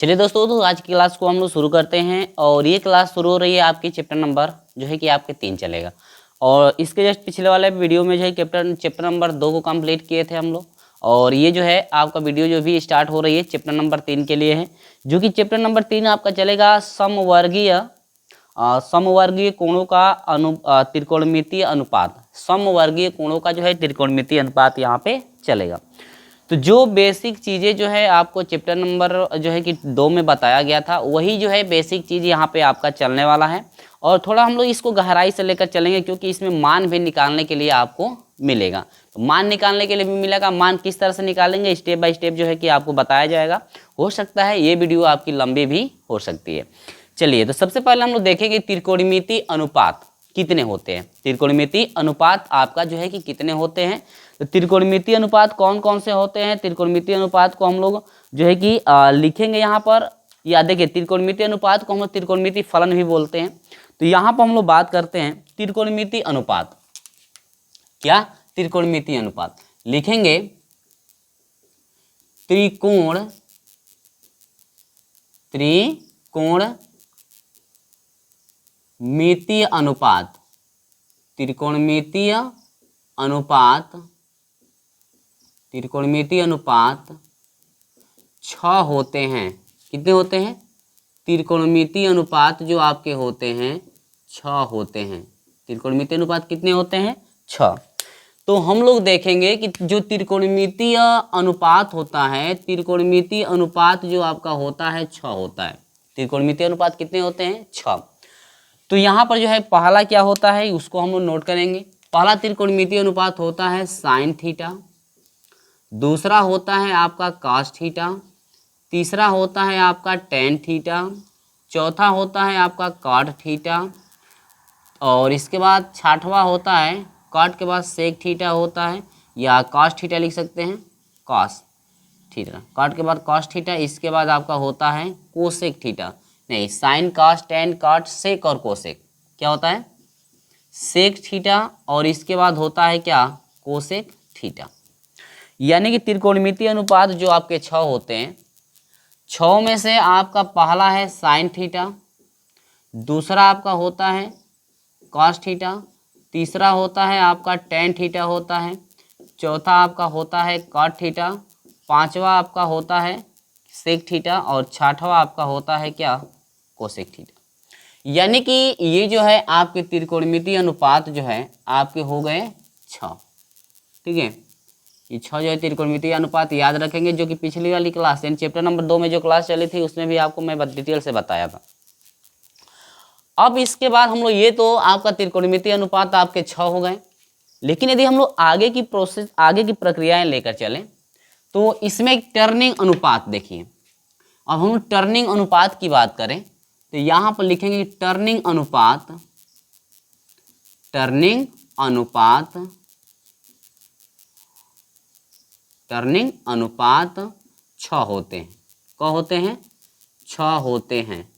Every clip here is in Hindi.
चलिए दोस्तों, तो आज की क्लास को हम लोग शुरू करते हैं। और ये क्लास शुरू हो रही है आपकी चैप्टर नंबर जो है कि आपके 3 चलेगा। और इसके जस्ट पिछले वाले वीडियो में जो है चैप्टर नंबर 2 को कंप्लीट किए थे हम लोग। और ये जो है आपका वीडियो जो भी स्टार्ट हो रही है चैप्टर नंबर 3 के लिए है, जो कि चैप्टर नंबर 3 आपका चलेगा समवर्गीय कोणों का त्रिकोणमितीय अनुपात। समवर्गीय कोणों का जो है त्रिकोणमितीय अनुपात यहाँ पे चलेगा। तो जो बेसिक चीज़ें जो है आपको चैप्टर नंबर जो है कि 2 में बताया गया था, वही जो है बेसिक चीज़ यहाँ पे आपका चलने वाला है। और थोड़ा हम लोग इसको गहराई से लेकर चलेंगे, क्योंकि इसमें मान भी निकालने के लिए आपको मिलेगा। तो मान निकालने के लिए भी मिलेगा। मान किस तरह से निकालेंगे स्टेप बाय स्टेप जो है कि आपको बताया जाएगा। हो सकता है ये वीडियो आपकी लंबी भी हो सकती है। चलिए, तो सबसे पहले हम लोग देखेंगे त्रिकोणमितीय अनुपात कितने होते हैं। त्रिकोणमितीय अनुपात आपका जो है कि कितने होते हैं। तो त्रिकोणमितीय अनुपात कौन कौन से होते हैं, त्रिकोणमितीय अनुपात को हम लोग जो है कि लिखेंगे यहाँ पर। या देखिए, त्रिकोणमितीय अनुपात को हम लोग त्रिकोणमितीय फलन भी बोलते हैं। तो यहाँ पर हम लोग बात करते हैं त्रिकोणमितीय अनुपात। क्या? त्रिकोणमितीय अनुपात लिखेंगे त्रिकोणमितीय अनुपात। त्रिकोणमितीय अनुपात 6 होते हैं। कितने होते हैं? त्रिकोणमितीय अनुपात जो आपके होते हैं 6 होते हैं। त्रिकोणमितीय अनुपात कितने होते हैं? 6। तो हम लोग देखेंगे कि जो त्रिकोणमितीय अनुपात होता है, त्रिकोणमितीय अनुपात जो आपका होता है 6 होता है। त्रिकोणमितीय अनुपात कितने होते हैं? 6। तो यहाँ पर जो है पहला क्या होता है उसको हम लोग नोट करेंगे। पहला त्रिकोणमितीय अनुपात होता है साइन थीटा, दूसरा होता है आपका कॉस थीटा, तीसरा होता है आपका टेन थीटा, चौथा होता है आपका कॉट थीटा, और इसके बाद छठवां होता है कॉट के बाद सेक थीटा होता है, या कॉस थीटा लिख सकते हैं, कॉस थीटा। कॉट के बाद कॉस थीटा, इसके बाद आपका होता है कोसेक थीटा। नहीं, sine cos tan cot sec और कोसेक क्या होता है? Sec theta. और इसके बाद होता है क्या? Cosec theta. यानी कि त्रिकोणमितीय अनुपात जो आपके 6 होते हैं, 6 में से आपका पहला है साइन थीटा, दूसरा आपका होता है कॉस थीटा, तीसरा होता है आपका टेन थीटा होता है, चौथा आपका होता है कॉट थीटा, पांचवा आपका होता है सेक थीटा, और छठवां आपका होता है क्या? Cosec theta. यानी कि ये जो है आपके त्रिकोणमितीय अनुपात जो है आपके हो गए 6। ठीक है, ये 6 जो है त्रिकोणमितीय अनुपात याद रखेंगे, जो कि पिछली वाली क्लास यानी चैप्टर नंबर 2 में जो क्लास चली थी उसमें भी आपको मैं डिटेल से बताया था। अब इसके बाद हम लोग, ये तो आपका त्रिकोणमितीय अनुपात आपके 6 हो गए। लेकिन यदि हम लोग आगे की प्रोसेस, आगे की प्रक्रियाएं लेकर चलें, तो इसमें एक टर्निंग अनुपात देखिए। अब हम टर्निंग अनुपात की बात करें तो यहाँ पर लिखेंगे टर्निंग अनुपात 6 होते हैं। क्या होते हैं? 6 होते हैं।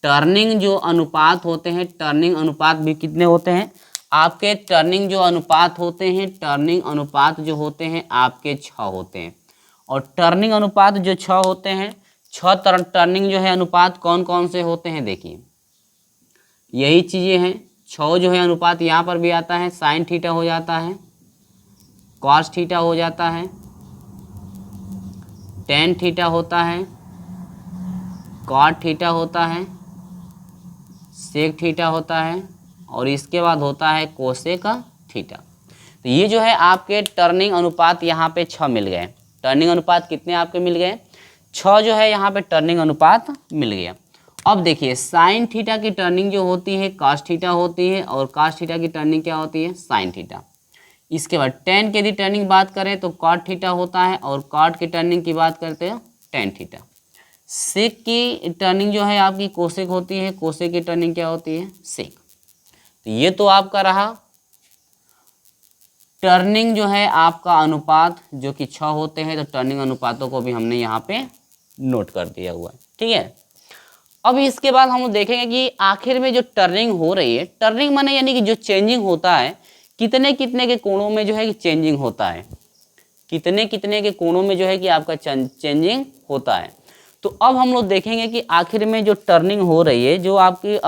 टर्निंग जो अनुपात होते हैं, टर्निंग अनुपात भी कितने होते हैं आपके? टर्निंग जो अनुपात होते हैं, टर्निंग अनुपात जो होते हैं आपके 6 होते हैं। और टर्निंग अनुपात जो 6 होते हैं, 6 टर्निंग जो है अनुपात कौन कौन से होते हैं देखिए, यही चीज़ें हैं। 6 जो है अनुपात यहाँ पर भी आता है, साइन थीटा हो जाता है, कॉस थीटा हो जाता है, टेन थीटा होता है, कॉट थीटा होता है, सेक थीटा होता है, और इसके बाद होता है कोसेक थीटा। तो ये जो है आपके टर्निंग अनुपात यहाँ पे 6 मिल गए। टर्निंग अनुपात कितने आपके मिल गए? 6 जो है यहाँ पे टर्निंग अनुपात मिल गया। अब देखिए, साइन थीटा की टर्निंग जो होती है कॉस थीटा होती है, और कॉस थीटा की टर्निंग क्या होती है? Sine theta. इसके बाद टेन की यदि टर्निंग बात करें तो कॉट थीटा होता है, और कॉट की टर्निंग की बात करते हैं टेन थीटा। सेक की टर्निंग जो है आपकी कोसेक होती है, कोसेक की टर्निंग क्या होती है? सेक। तो ये तो आपका रहा टर्निंग जो है आपका अनुपात जो कि 6 होते हैं। तो टर्निंग अनुपातों को भी हमने यहाँ पे नोट कर दिया हुआ है। ठीक है, अब इसके बाद हम देखेंगे कि आखिर में जो टर्निंग हो रही है, टर्निंग माने यानी कि जो चेंजिंग होता है, कितने कितने के कोणों में जो है कि चेंजिंग होता है, कितने कितने के कोणों में जो है कि आपका चेंजिंग होता है। तो अब हम लोग देखेंगे कि आखिर में जो टर्निंग हो रही है, जो आपकी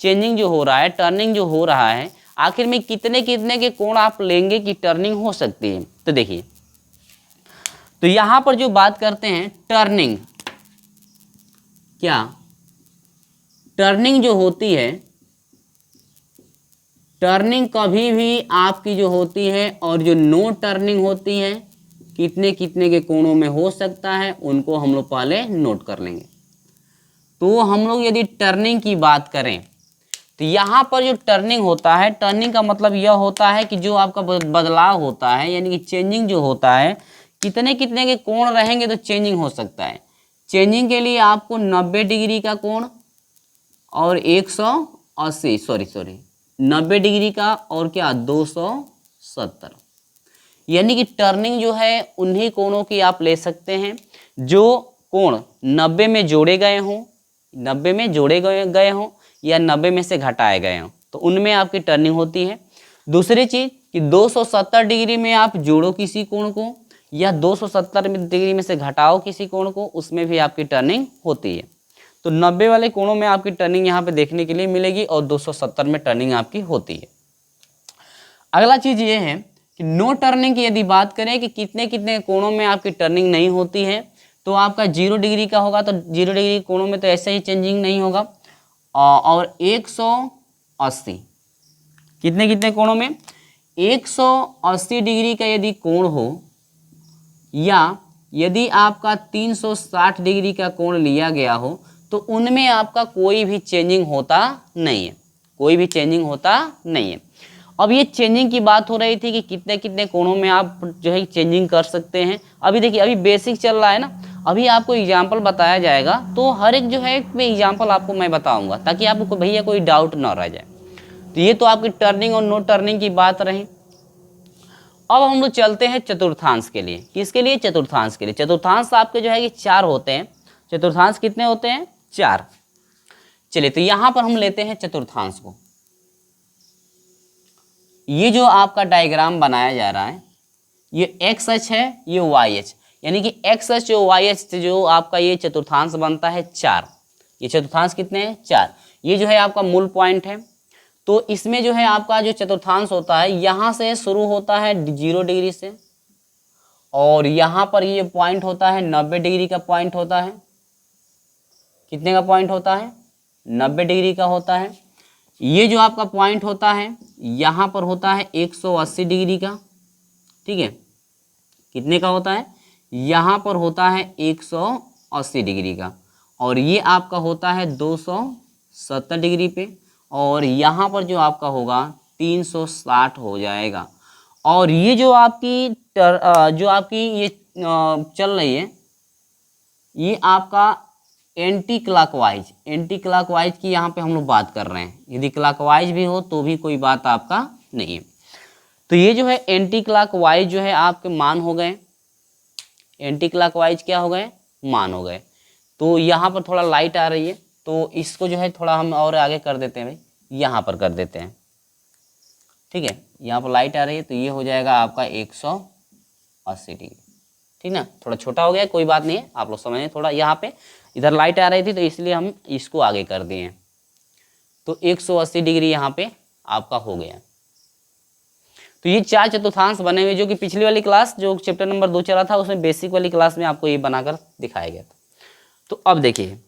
चेंजिंग जो हो रहा है, टर्निंग जो हो रहा है, आखिर में कितने कितने के कोण आप लेंगे कि टर्निंग हो सकती है। तो देखिए, तो यहां पर जो बात करते हैं टर्निंग, क्या टर्निंग जो होती है, टर्निंग कभी भी आपकी जो होती है और जो नो टर्निंग होती है, कितने कितने के कोणों में हो सकता है, उनको हम लोग पहले नोट कर लेंगे। तो हम लोग यदि टर्निंग की बात करें तो यहाँ पर जो टर्निंग होता है, टर्निंग का मतलब यह होता है कि जो आपका बदलाव होता है, यानी कि चेंजिंग जो होता है, कितने कितने के कोण रहेंगे तो चेंजिंग हो सकता है। चेंजिंग के लिए आपको 90 डिग्री का कोण और 180 सॉरी 90 डिग्री का और क्या 270, यानी कि टर्निंग जो है उन्हीं कोणों की आप ले सकते हैं जो कोण 90 में जोड़े गए हों, 90 में जोड़े गए हों या 90 में से घटाए गए हों, तो उनमें आपकी टर्निंग होती है। दूसरी चीज़ कि 270 डिग्री में आप जोड़ो किसी कोण को या 270 डिग्री में से घटाओ किसी कोण को, उसमें भी आपकी टर्निंग होती है। तो 90 वाले कोणों में आपकी टर्निंग यहाँ पे देखने के लिए मिलेगी और 270 में टर्निंग आपकी होती है। अगला चीज़ ये है कि नो टर्निंग की यदि बात करें कि कितने कितने कोणों में आपकी टर्निंग नहीं होती है, तो आपका 0 डिग्री का होगा, तो 0 डिग्री कोणों में तो ऐसे ही चेंजिंग नहीं होगा। और 180 कितने कितने कोणों में, 180 डिग्री का यदि कोण हो या यदि आपका 360 डिग्री का कोण लिया गया हो, तो उनमें आपका कोई भी चेंजिंग होता नहीं है, कोई भी चेंजिंग होता नहीं है। अब ये चेंजिंग की बात हो रही थी कि कितने कितने कोणों में आप जो है चेंजिंग कर सकते हैं। अभी देखिए, अभी बेसिक चल रहा है ना, अभी आपको एग्जाम्पल बताया जाएगा, तो हर एक जो है मैं एग्जाम्पल आपको मैं बताऊंगा ताकि आपको भैया कोई डाउट ना रह जाए। तो ये तो आपकी टर्निंग और नो टर्निंग की बात रही। अब हम लोग चलते हैं चतुर्थांश के लिए। किसके लिए? चतुर्थांश के लिए। चतुर्थांश आपके जो है कि 4 होते हैं। चतुर्थांश कितने होते हैं? 4। चलिए, तो यहां पर हम लेते हैं चतुर्थांश को। ये जो आपका डायग्राम बनाया जा रहा है, ये एक्स अक्ष है, ये वाई अक्ष, यानी कि एक्स अक्ष और वाई अक्ष जो आपका ये चतुर्थांश बनता है 4। ये चतुर्थांश कितने हैं? 4। ये जो है आपका मूल पॉइंट है। तो इसमें जो है आपका जो चतुर्थांश होता है, यहाँ से शुरू होता है 0 डिग्री से, और यहाँ पर ये पॉइंट होता है 90 डिग्री का पॉइंट होता है। कितने का पॉइंट होता है? 90 डिग्री का होता है। ये जो आपका पॉइंट होता है यहाँ पर होता है 180 डिग्री का। ठीक है, कितने का होता है? यहाँ पर होता है 180 डिग्री का, और ये आपका होता है 270 डिग्री पे, और यहाँ पर जो आपका होगा 360 हो जाएगा। और ये जो आपकी ये चल रही है, ये आपका एंटी क्लॉकवाइज की यहाँ पे हम लोग बात कर रहे हैं। यदि क्लॉकवाइज भी हो तो भी कोई बात आपका नहीं है। तो ये जो है एंटी क्लॉकवाइज जो है आपके मान हो गए। एंटी क्लॉकवाइज क्या हो गए? मान हो गए। तो यहाँ पर थोड़ा लाइट आ रही है, तो इसको जो है थोड़ा हम और आगे कर देते हैं भाई, यहाँ पर कर देते हैं। ठीक है, यहाँ पर लाइट आ रही है, तो ये हो जाएगा आपका 180 डिग्री। ठीक ना, थोड़ा छोटा हो गया, कोई बात नहीं है, आप लोग समझें। थोड़ा यहाँ पे इधर लाइट आ रही थी तो इसलिए हम इसको आगे कर दिए हैं। तो 180 डिग्री यहाँ पे आपका हो गया। तो ये 4 चतुर्थांश बने हुए, जो कि पिछली वाली क्लास जो चैप्टर नंबर 2 चला था उसमें बेसिक वाली क्लास में आपको ये बनाकर दिखाया गया था। तो अब देखिए,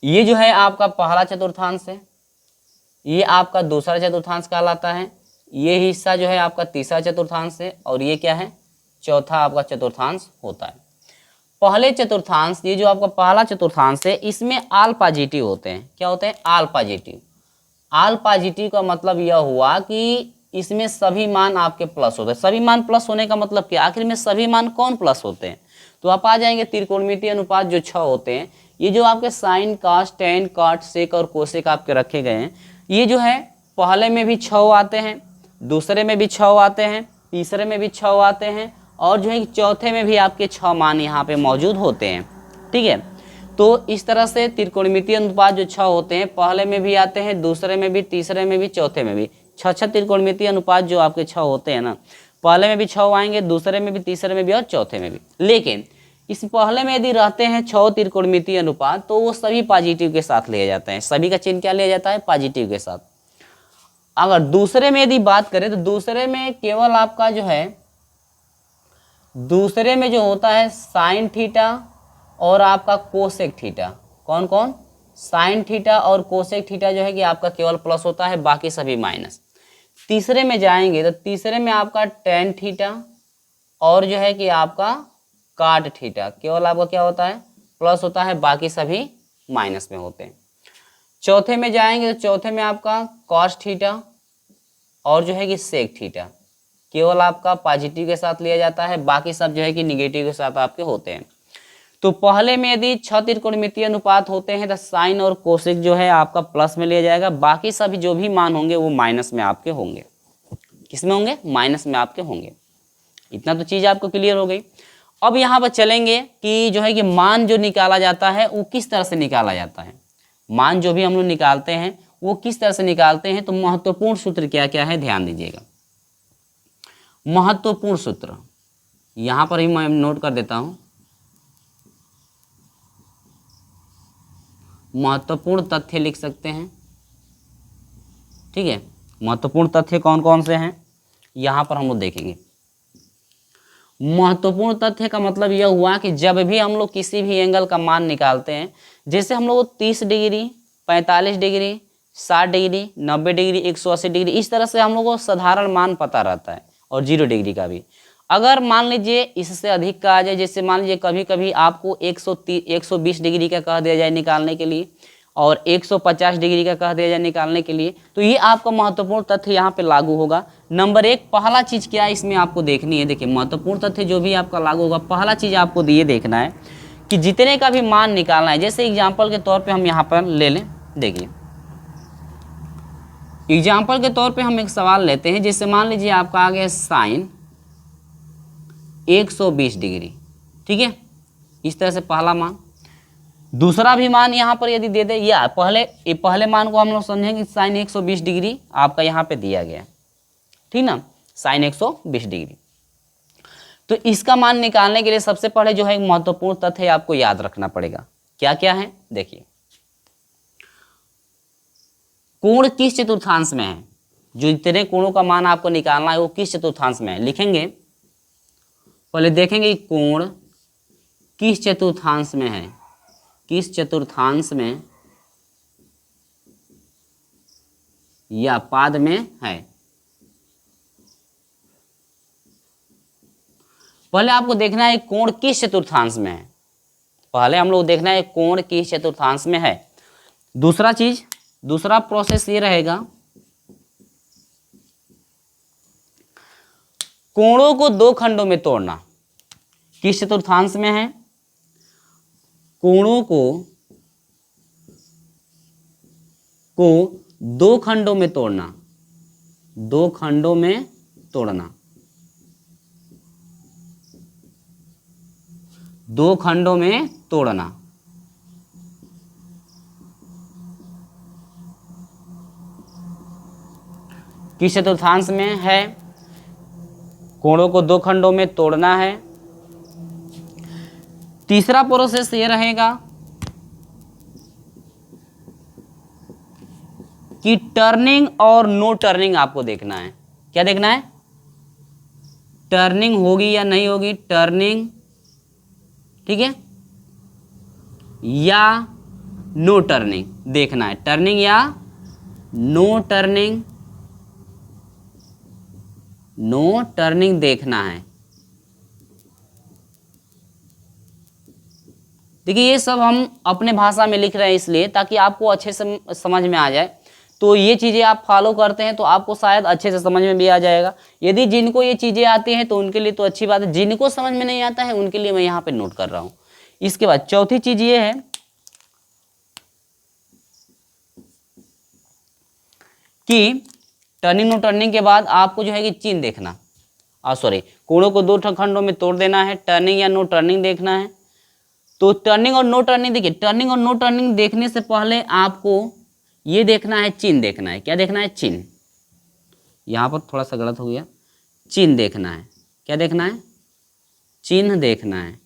ये जो है आपका पहला चतुर्थांश है, ये आपका दूसरा चतुर्थांश कहलाता है, ये हिस्सा जो है आपका तीसरा चतुर्थांश है, और ये क्या है? चौथा आपका चतुर्थांश होता है। पहले चतुर्थांश, ये जो आपका पहला चतुर्थांश है, इसमें आल पॉजिटिव होते हैं। क्या होते हैं? आल पॉजिटिव। आल पॉजिटिव का मतलब यह हुआ कि इसमें सभी मान आपके प्लस होते हैं। सभी मान प्लस होने का मतलब क्या? आखिर में सभी मान कौन प्लस होते हैं? तो आप आ जाएंगे त्रिकोणमितीय अनुपात जो 6 होते हैं। ये जो आपके sign, cos, tan, cot, sec और कोसेक आपके रखे गए हैं, ये जो है पहले में भी 6 आते हैं, दूसरे में भी 6 आते हैं, तीसरे में भी 6 आते हैं, और जो है चौथे में भी आपके 6 मान यहाँ पे मौजूद होते हैं। ठीक है, तो इस तरह से त्रिकोणमितीय अनुपात जो 6 होते हैं, पहले में भी आते हैं, दूसरे में भी, तीसरे में भी, चौथे में भी। 6 त्रिकोणमितीय अनुपात जो आपके 6 होते हैं ना, पहले में भी 6 आएंगे, दूसरे में भी, तीसरे में भी और चौथे में भी। लेकिन इस पहले में यदि रहते हैं 6 त्रिकोणमितीय अनुपात तो वो सभी पॉजिटिव के साथ लिए जाते हैं, सभी का चिन्ह क्या लिया जाता है, पॉजिटिव के साथ। अगर दूसरे में यदि बात करें तो दूसरे में केवल आपका जो है, दूसरे में जो होता है साइन थीटा और आपका कोसेक थीटा, कौन कौन, साइन थीटा और कोसेक थीटा जो है कि आपका केवल प्लस होता है, बाकी सभी माइनस। तीसरे में जाएंगे तो तीसरे में आपका टेन थीटा और जो है कि आपका काट थीटा, केवल आपका क्या होता है, प्लस होता है, बाकी सभी माइनस में होते हैं। चौथे में जाएंगे तो चौथे में आपका कॉस थीटा और जो है कि सेक थीटा, केवल आपका पॉजिटिव के साथ लिया जाता है, बाकी सब जो है कि निगेटिव के साथ आपके होते हैं। तो पहले में यदि 6 त्रिकोणमितीय अनुपात होते हैं तो साइन और कोसेक जो है आपका प्लस में लिया जाएगा, बाकी सभी जो भी मान होंगे वो माइनस में आपके होंगे। किस में होंगे, माइनस में आपके होंगे। इतना तो चीज़ आपको क्लियर हो गई। अब यहाँ पर चलेंगे कि जो है कि मान जो निकाला जाता है वो किस तरह से निकाला जाता है, मान जो भी हम लोग निकालते हैं वो किस तरह से निकालते हैं। तो महत्वपूर्ण सूत्र क्या क्या है, ध्यान दीजिएगा। महत्वपूर्ण सूत्र यहाँ पर ही मैं नोट कर देता हूँ। महत्वपूर्ण तथ्य लिख सकते हैं, ठीक है। महत्वपूर्ण तथ्य कौन कौन से हैं यहाँ पर हम लोग देखेंगे। महत्वपूर्ण तथ्य का मतलब यह हुआ कि जब भी हम लोग किसी भी एंगल का मान निकालते हैं, जैसे हम लोग 30 degree, 45 degree, 60 degree, 90 degree, 180 degree, इस तरह से हम लोग को साधारण मान पता रहता है, और 0 डिग्री का भी। अगर मान लीजिए इससे अधिक का आ जाए, जैसे मान लीजिए कभी कभी आपको 120 डिग्री का कह दिया जाए निकालने के लिए, और 150 डिग्री का कह दिया जाए निकालने के लिए, तो ये आपका महत्वपूर्ण तथ्य यहाँ पे लागू होगा। नंबर 1 पहला चीज़ क्या है इसमें आपको देखनी है। देखिए महत्वपूर्ण तथ्य जो भी आपका लागू होगा, पहला चीज़ आपको ये देखना है कि जितने का भी मान निकालना है। जैसे एग्जाम्पल के तौर पर हम यहाँ पर ले लें, देखिए एग्जाम्पल के तौर पे हम एक सवाल लेते हैं। जैसे मान लीजिए आपका आ गया साइन 120 डिग्री, ठीक है, इस तरह से पहला मान। दूसरा भी मान यहाँ पर यदि दे दे, या पहले मान को हम लोग समझेंगे साइन 120 डिग्री आपका यहाँ पे दिया गया, ठीक ना, साइन 120 डिग्री। तो इसका मान निकालने के लिए सबसे पहले जो है महत्वपूर्ण तथ्य आपको याद रखना पड़ेगा। क्या क्या है, देखिए कोण किस चतुर्थांश में है। जो इतने कोणों का मान आपको निकालना है वो किस चतुर्थांश में है, लिखेंगे। पहले देखेंगे कोण किस चतुर्थांश में है, किस चतुर्थांश में या पाद में है। पहले आपको देखना है कोण किस चतुर्थांश में है, पहले हम लोग देखना है कोण किस चतुर्थांश में है। दूसरा प्रोसेस ये रहेगा, कोणों को 2 खंडों में तोड़ना। किस चतुर्थांश में है, कोणों को 2 खंडों में तोड़ना, 2 खंडों में तोड़ना, 2 खंडों में तोड़ना। किस चतुर्थांश में है, कोणों को 2 खंडों में तोड़ना है। तीसरा प्रोसेस ये रहेगा कि टर्निंग और नो टर्निंग आपको देखना है। क्या देखना है, टर्निंग होगी या नहीं होगी, टर्निंग, ठीक है, या नो टर्निंग देखना है, टर्निंग या नो टर्निंग, नो टर्निंग देखना है। देखिए ये सब हम अपने भाषा में लिख रहे हैं इसलिए ताकि आपको अच्छे से समझ में आ जाए। तो ये चीज़ें आप फॉलो करते हैं तो आपको शायद अच्छे से समझ में भी आ जाएगा। यदि जिनको ये चीज़ें आती हैं तो उनके लिए तो अच्छी बात है, जिनको समझ में नहीं आता है उनके लिए मैं यहाँ पे नोट कर रहा हूँ। इसके बाद चौथी चीज़ ये है कि टर्निंग नो टर्निंग के बाद आपको जो है कि चिन्ह देखना, कोणों को 2 खंडों में तोड़ देना है, टर्निंग या नो टर्निंग देखना है। तो टर्निंग और नो टर्निंग, देखिए टर्निंग और नो टर्निंग देखने से पहले आपको ये देखना है, चिन्ह देखना है। क्या देखना है, चिन्ह। यहाँ पर थोड़ा सा गलत हो गया, चिन्ह देखना है। क्या देखना है, चिन्ह देखना है।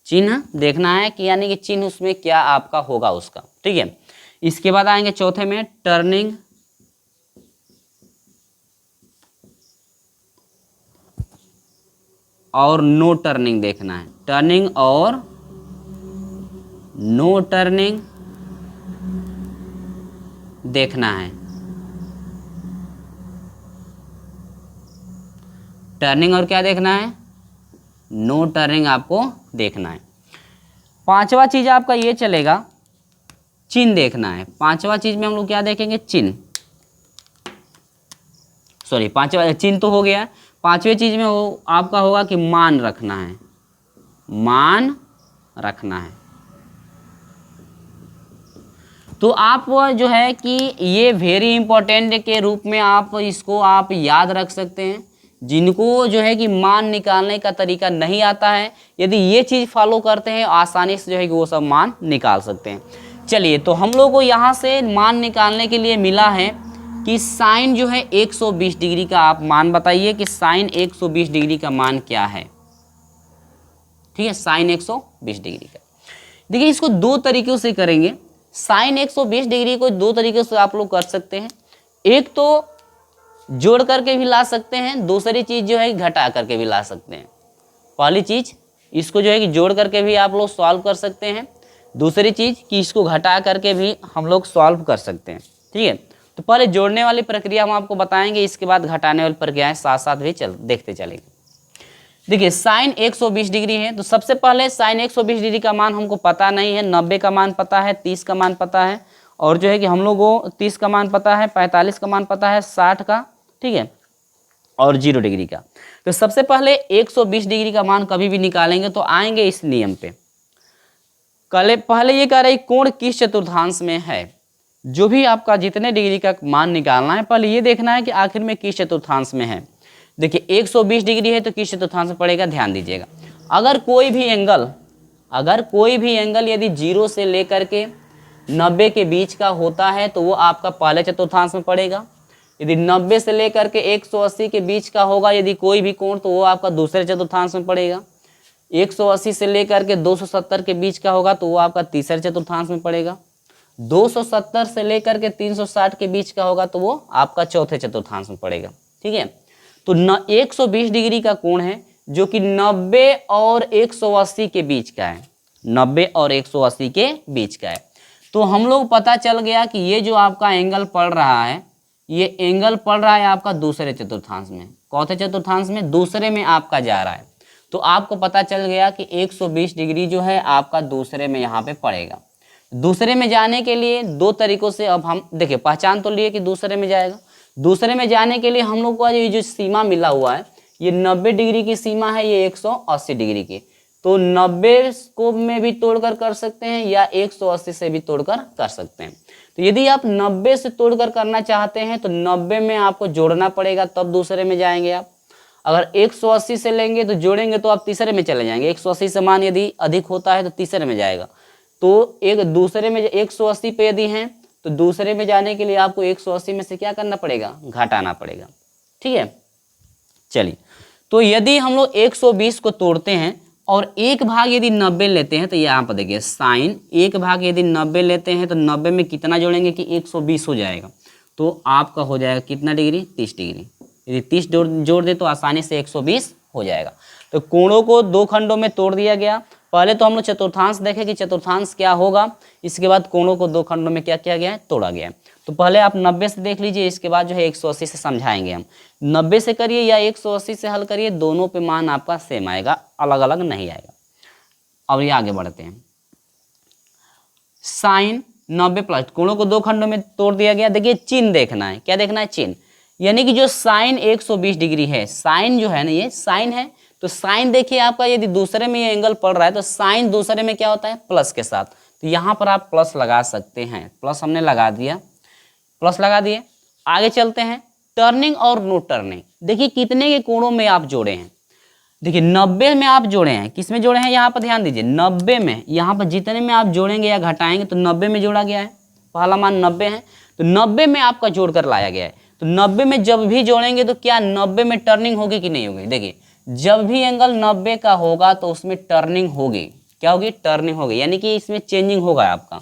चिन्ह देखना है कि यानी कि चिन्ह उसमें क्या आपका होगा उसका, ठीक है। इसके बाद आएंगे चौथे में टर्निंग और नो टर्निंग देखना है। टर्निंग और नो टर्निंग देखना है। टर्निंग और क्या देखना है, नो टर्निंग आपको देखना है। पांचवा चीज आपका ये चलेगा, चिन्ह देखना है। पांचवा चीज में हम लोग क्या देखेंगे, चिन्ह, सॉरी पांचवा चिन्ह तो हो गया। पांचवे चीज में आपका होगा कि मान रखना है, मान रखना है। तो आप जो है कि ये वेरी इंपॉर्टेंट के रूप में आप इसको आप याद रख सकते हैं। जिनको जो है कि मान निकालने का तरीका नहीं आता है, यदि ये चीज़ फॉलो करते हैं आसानी से जो है कि वो सब मान निकाल सकते हैं। चलिए, तो हम लोग को यहाँ से मान निकालने के लिए मिला है कि साइन जो है 120 डिग्री का, आप मान बताइए कि साइन 120 डिग्री का मान क्या है। ठीक है, साइन 120 डिग्री का। देखिए, इसको दो तरीकों से करेंगे। साइन 120 डिग्री को दो तरीके से आप लोग कर सकते हैं। एक तो जोड़ करके भी ला सकते हैं, दूसरी चीज़ जो है घटा करके भी ला सकते हैं। पहली चीज़ इसको जो है कि जोड़ करके भी आप लोग सॉल्व कर सकते हैं, दूसरी चीज़ कि इसको घटा करके भी हम लोग सॉल्व कर सकते हैं। ठीक है, तो पहले जोड़ने वाली प्रक्रिया हम आपको बताएंगे, इसके बाद घटाने वाली प्रक्रियाएं साथ साथ भी देखते चलेंगे। देखिए, साइन 120 डिग्री है, तो सबसे पहले साइन 120 डिग्री का मान हमको पता नहीं है। 90 का मान पता है, 30 का मान पता है, और जो है कि हम लोग को 30 का मान पता है, 45 का मान पता है, 60 का, ठीक है, और 0 डिग्री का। तो सबसे पहले 120 डिग्री का मान कभी भी निकालेंगे तो आएंगे इस नियम पे। पहले ये कह रहे कोण किस चतुर्थांश में है। जो भी आपका जितने डिग्री का मान निकालना है, पहले ये देखना है कि आखिर में किस चतुर्थांश में है। देखिए, 120 डिग्री है तो किस चतुर्थांश में पड़ेगा, ध्यान दीजिएगा। अगर कोई भी एंगल यदि 0 से लेकर के 90 के बीच का होता है तो वो आपका पहले चतुर्थांश में पड़ेगा। यदि 90 से लेकर के 180 के बीच का होगा यदि कोई भी कोण, तो वो आपका दूसरे चतुर्थांश में पड़ेगा। 180 से लेकर के 270 के बीच का होगा तो वो आपका तीसरे चतुर्थांश में पड़ेगा। 270 से लेकर के 360 के बीच का होगा तो वो आपका चौथे चतुर्थांश में पड़ेगा। ठीक है, तो 120 डिग्री का कोण है जो कि 90 और 180 के बीच का है, 90 और 180 के बीच का है। तो हम लोग पता चल गया कि ये जो आपका एंगल पड़ रहा है, ये एंगल पड़ रहा है आपका दूसरे चतुर्थांश में। चौथे चतुर्थांश में, दूसरे में आपका जा रहा है। तो आपको पता चल गया कि 120 डिग्री जो है आपका दूसरे में यहाँ पे पड़ेगा। दूसरे में जाने के लिए दो तरीकों से अब हम देखिए, पहचान तो लिए कि दूसरे में जाएगा। दूसरे में जाने के लिए हम लोग को ये जो सीमा मिला हुआ है, ये 90 डिग्री की सीमा है, ये 180 डिग्री की। तो 90 को में भी तोड़कर कर सकते हैं या 180 से भी तोड़कर कर सकते हैं। तो यदि आप 90 से तोड़कर करना चाहते हैं तो 90 में आपको जोड़ना पड़ेगा, तब दूसरे में जाएंगे आप। अगर 180 से लेंगे तो जोड़ेंगे तो आप तीसरे में चले जाएंगे। 180 से मान यदि अधिक होता है तो तीसरे में जाएगा। तो एक दूसरे में 180 पे यदि हैं तो दूसरे में जाने के लिए आपको 180 में से क्या करना पड़ेगा, घटाना पड़ेगा। ठीक है, चलिए, तो यदि हम लोग 120 को तोड़ते हैं और एक भाग यदि 90 लेते हैं तो यहाँ पर देखिए, साइन एक भाग यदि 90 लेते हैं तो 90 में कितना जोड़ेंगे कि 120 हो जाएगा। तो आपका हो जाएगा कितना डिग्री, 30 डिग्री। यदि 30 जोड़ दे तो आसानी से 120 हो जाएगा। तो कोणों को दो खंडों में तोड़ दिया गया। पहले तो हम लोग चतुर्थांश देखें कि चतुर्थांश क्या होगा, इसके बाद कोणों को दो खंडों में क्या किया गया है, तोड़ा गया है। तो पहले आप 90 से देख लीजिए, इसके बाद जो है 180 से समझाएंगे हम। 90 से करिए या 180 से हल करिए, दोनों पे मान आपका सेम आएगा, अलग अलग नहीं आएगा। अब ये आगे बढ़ते हैं। साइन 90 प्लस, कोणों को दो खंडों में तोड़ दिया गया। देखिए, चिन्ह देखना है, क्या देखना है, चिन्ह। यानी कि जो साइन 120 डिग्री है, साइन जो है ना, ये साइन है। तो साइन देखिए आपका यदि दूसरे में ये एंगल पड़ रहा है तो साइन दूसरे में क्या होता है, प्लस के साथ। तो यहाँ पर आप प्लस लगा सकते हैं। प्लस हमने लगा दिया, प्लस लगा दिए। आगे चलते हैं, टर्निंग और नो टर्निंग। देखिए कितने के कोणों में आप जोड़े हैं। देखिए 90 में आप जोड़े हैं, किस में जोड़े हैं, यहाँ पर ध्यान दीजिए, 90 में। यहाँ पर जितने में आप जोड़ेंगे या घटाएंगे तो 90 में जोड़ा गया है। पहला मान 90 है तो 90 में आपका जोड़ कर लाया गया है। तो 90 में जब भी जोड़ेंगे तो क्या 90 में टर्निंग होगी कि नहीं होगी। देखिए, जब भी एंगल 90 का होगा तो उसमें टर्निंग होगी। क्या होगी, टर्निंग होगी, यानी कि इसमें चेंजिंग होगा आपका।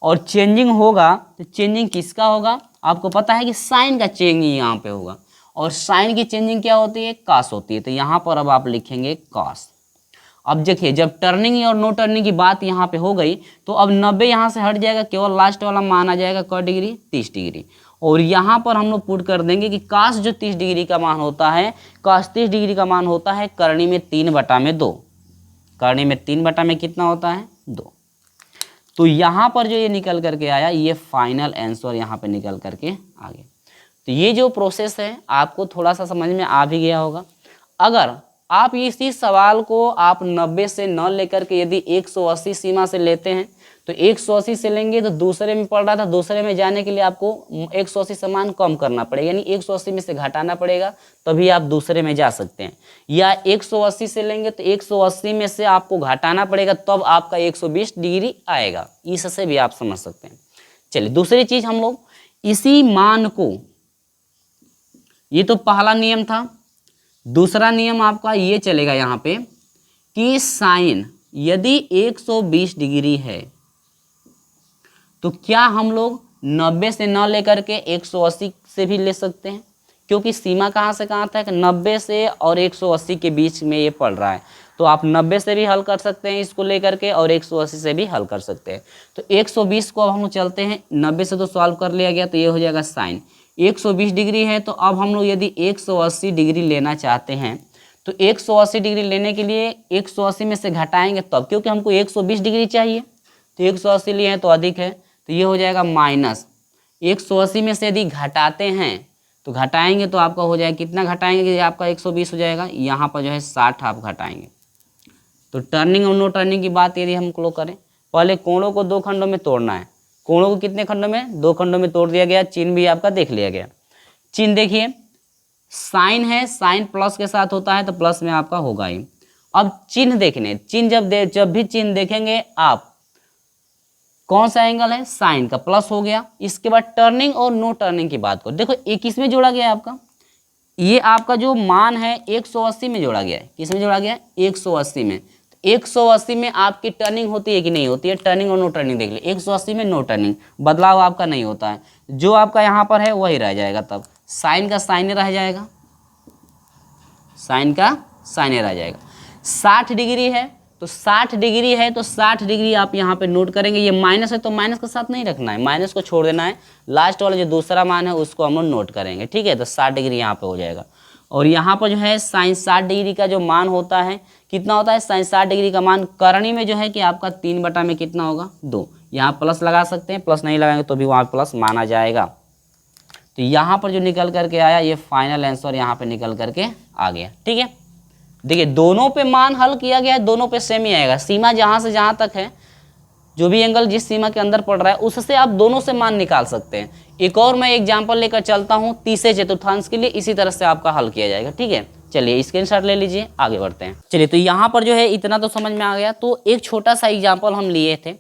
और चेंजिंग होगा तो चेंजिंग किसका होगा, आपको पता है कि साइन का चेंजिंग यहाँ पे होगा, और साइन की चेंजिंग क्या होती है, कॉस होती है। तो यहाँ पर अब आप लिखेंगे कॉस। अब देखिए जब टर्निंग और नो टर्निंग की बात यहाँ पे हो गई तो अब 90 यहाँ से हट जाएगा, केवल लास्ट वाला मान आ जाएगा क डिग्री, 30 डिग्री। और यहाँ पर हम लोग पुट कर देंगे कि काश जो 30 डिग्री का मान होता है, काश 30 डिग्री का मान होता है करनी में 3/2, करनी में 3/में कितना होता है, 2। तो यहाँ पर जो ये निकल करके आया, ये फाइनल आंसर यहाँ पे निकल करके आ गया। तो ये जो प्रोसेस है आपको थोड़ा सा समझ में आ भी गया होगा। अगर आप इसी सवाल को आप 90 से न लेकर के यदि 180 सीमा से लेते हैं तो 180 से लेंगे तो दूसरे में पड़ रहा था, दूसरे में जाने के लिए आपको 180 से मान कम करना पड़ेगा, यानी 180 में से घटाना पड़ेगा तभी आप दूसरे में जा सकते हैं। या 180 से लेंगे तो 180 में से आपको घटाना पड़ेगा तब आपका 120 डिग्री आएगा, इससे भी आप समझ सकते हैं। चलिए दूसरी चीज हम लोग इसी मान को, ये तो पहला नियम था, दूसरा नियम आपका ये चलेगा यहाँ पे कि साइन यदि 120 डिग्री है तो क्या हम लोग 90 से न लेकर के 180 से भी ले सकते हैं, क्योंकि सीमा कहाँ से कहाँ तक, 90 से और 180 के बीच में ये पड़ रहा है। तो आप 90 से भी हल कर सकते हैं इसको लेकर के और 180 से भी हल कर सकते हैं। तो 120 को अब हम लोग चलते हैं, 90 से तो सॉल्व कर लिया गया, तो ये हो जाएगा साइन 120 डिग्री है। तो अब हम लोग यदि 180 डिग्री लेना चाहते हैं तो 180 डिग्री लेने के लिए 180 में से घटाएंगे तब, क्योंकि हमको 120 डिग्री चाहिए, तो 180 लिए हैं तो अधिक है, तो ये हो जाएगा माइनस 180 में से यदि घटाते हैं तो घटाएंगे तो आपका हो जाएगा, कितना घटाएंगे कि आपका 120 हो जाएगा, यहाँ पर जो है 60 आप घटाएंगे। तो टर्निंग और नो टर्निंग की बात यदि हम लोग करें, पहले कोणों को 2 खंडों में तोड़ना है। कोणों को कितने खंडों में, 2 खंडों में तोड़ दिया गया। चिन्ह भी आपका देख लिया गया। चिन्ह देखिए, साइन है, साइन प्लस के साथ होता है तो प्लस में आपका होगा ही। अब चिन्ह देखने, चिन्ह जब भी चिन्ह देखेंगे आप, कौन सा एंगल है, साइन का, प्लस हो गया। इसके बाद टर्निंग और नो टर्निंग की बात करो, देखो एक किस में जोड़ा गया है आपका, ये आपका जो मान है 180 में जोड़ा गया है। किस में जोड़ा गया है, 180 में। 180 में आपकी टर्निंग होती है कि नहीं होती है, टर्निंग और नो टर्निंग देख लीजिए। 180 में नो टर्निंग, बदलाव आपका नहीं होता है, जो आपका यहाँ पर है वही रह जाएगा। तब साइन का साइन रह जाएगा, साइन का साइन रह जाएगा। 60 डिग्री है तो 60 डिग्री है तो 60 डिग्री आप यहाँ पे नोट करेंगे। ये माइनस है तो माइनस के साथ नहीं रखना है, माइनस को छोड़ देना है, लास्ट वाला जो दूसरा मान है उसको हम लोग नोट करेंगे, ठीक है। तो 60 डिग्री यहाँ पे हो जाएगा। और यहाँ पर जो है साइन 60 डिग्री का जो मान होता है कितना होता है, साइन 60 डिग्री का मान करनी में जो है कि आपका 3/में में कितना होगा, 2। यहाँ प्लस लगा सकते हैं, प्लस नहीं लगाएंगे तो भी वहाँ प्लस माना जाएगा। तो यहाँ पर जो निकल करके आया ये फाइनल आंसर यहाँ पे निकल करके आ गया, ठीक है। देखिए दोनों पे मान हल किया गया है, दोनों पे सेम ही आएगा। सीमा जहाँ से जहाँ तक है, जो भी एंगल जिस सीमा के अंदर पड़ रहा है उससे आप दोनों से मान निकाल सकते हैं। एक और मैं एग्जांपल लेकर चलता हूँ तीसरे चतुर्थांश के लिए, इसी तरह से आपका हल किया जाएगा, ठीक है। चलिए स्क्रीनशॉट ले लीजिए, आगे बढ़ते हैं। चलिए तो यहाँ पर जो है इतना तो समझ में आ गया। तो एक छोटा सा एग्जाम्पल हम लिए थे,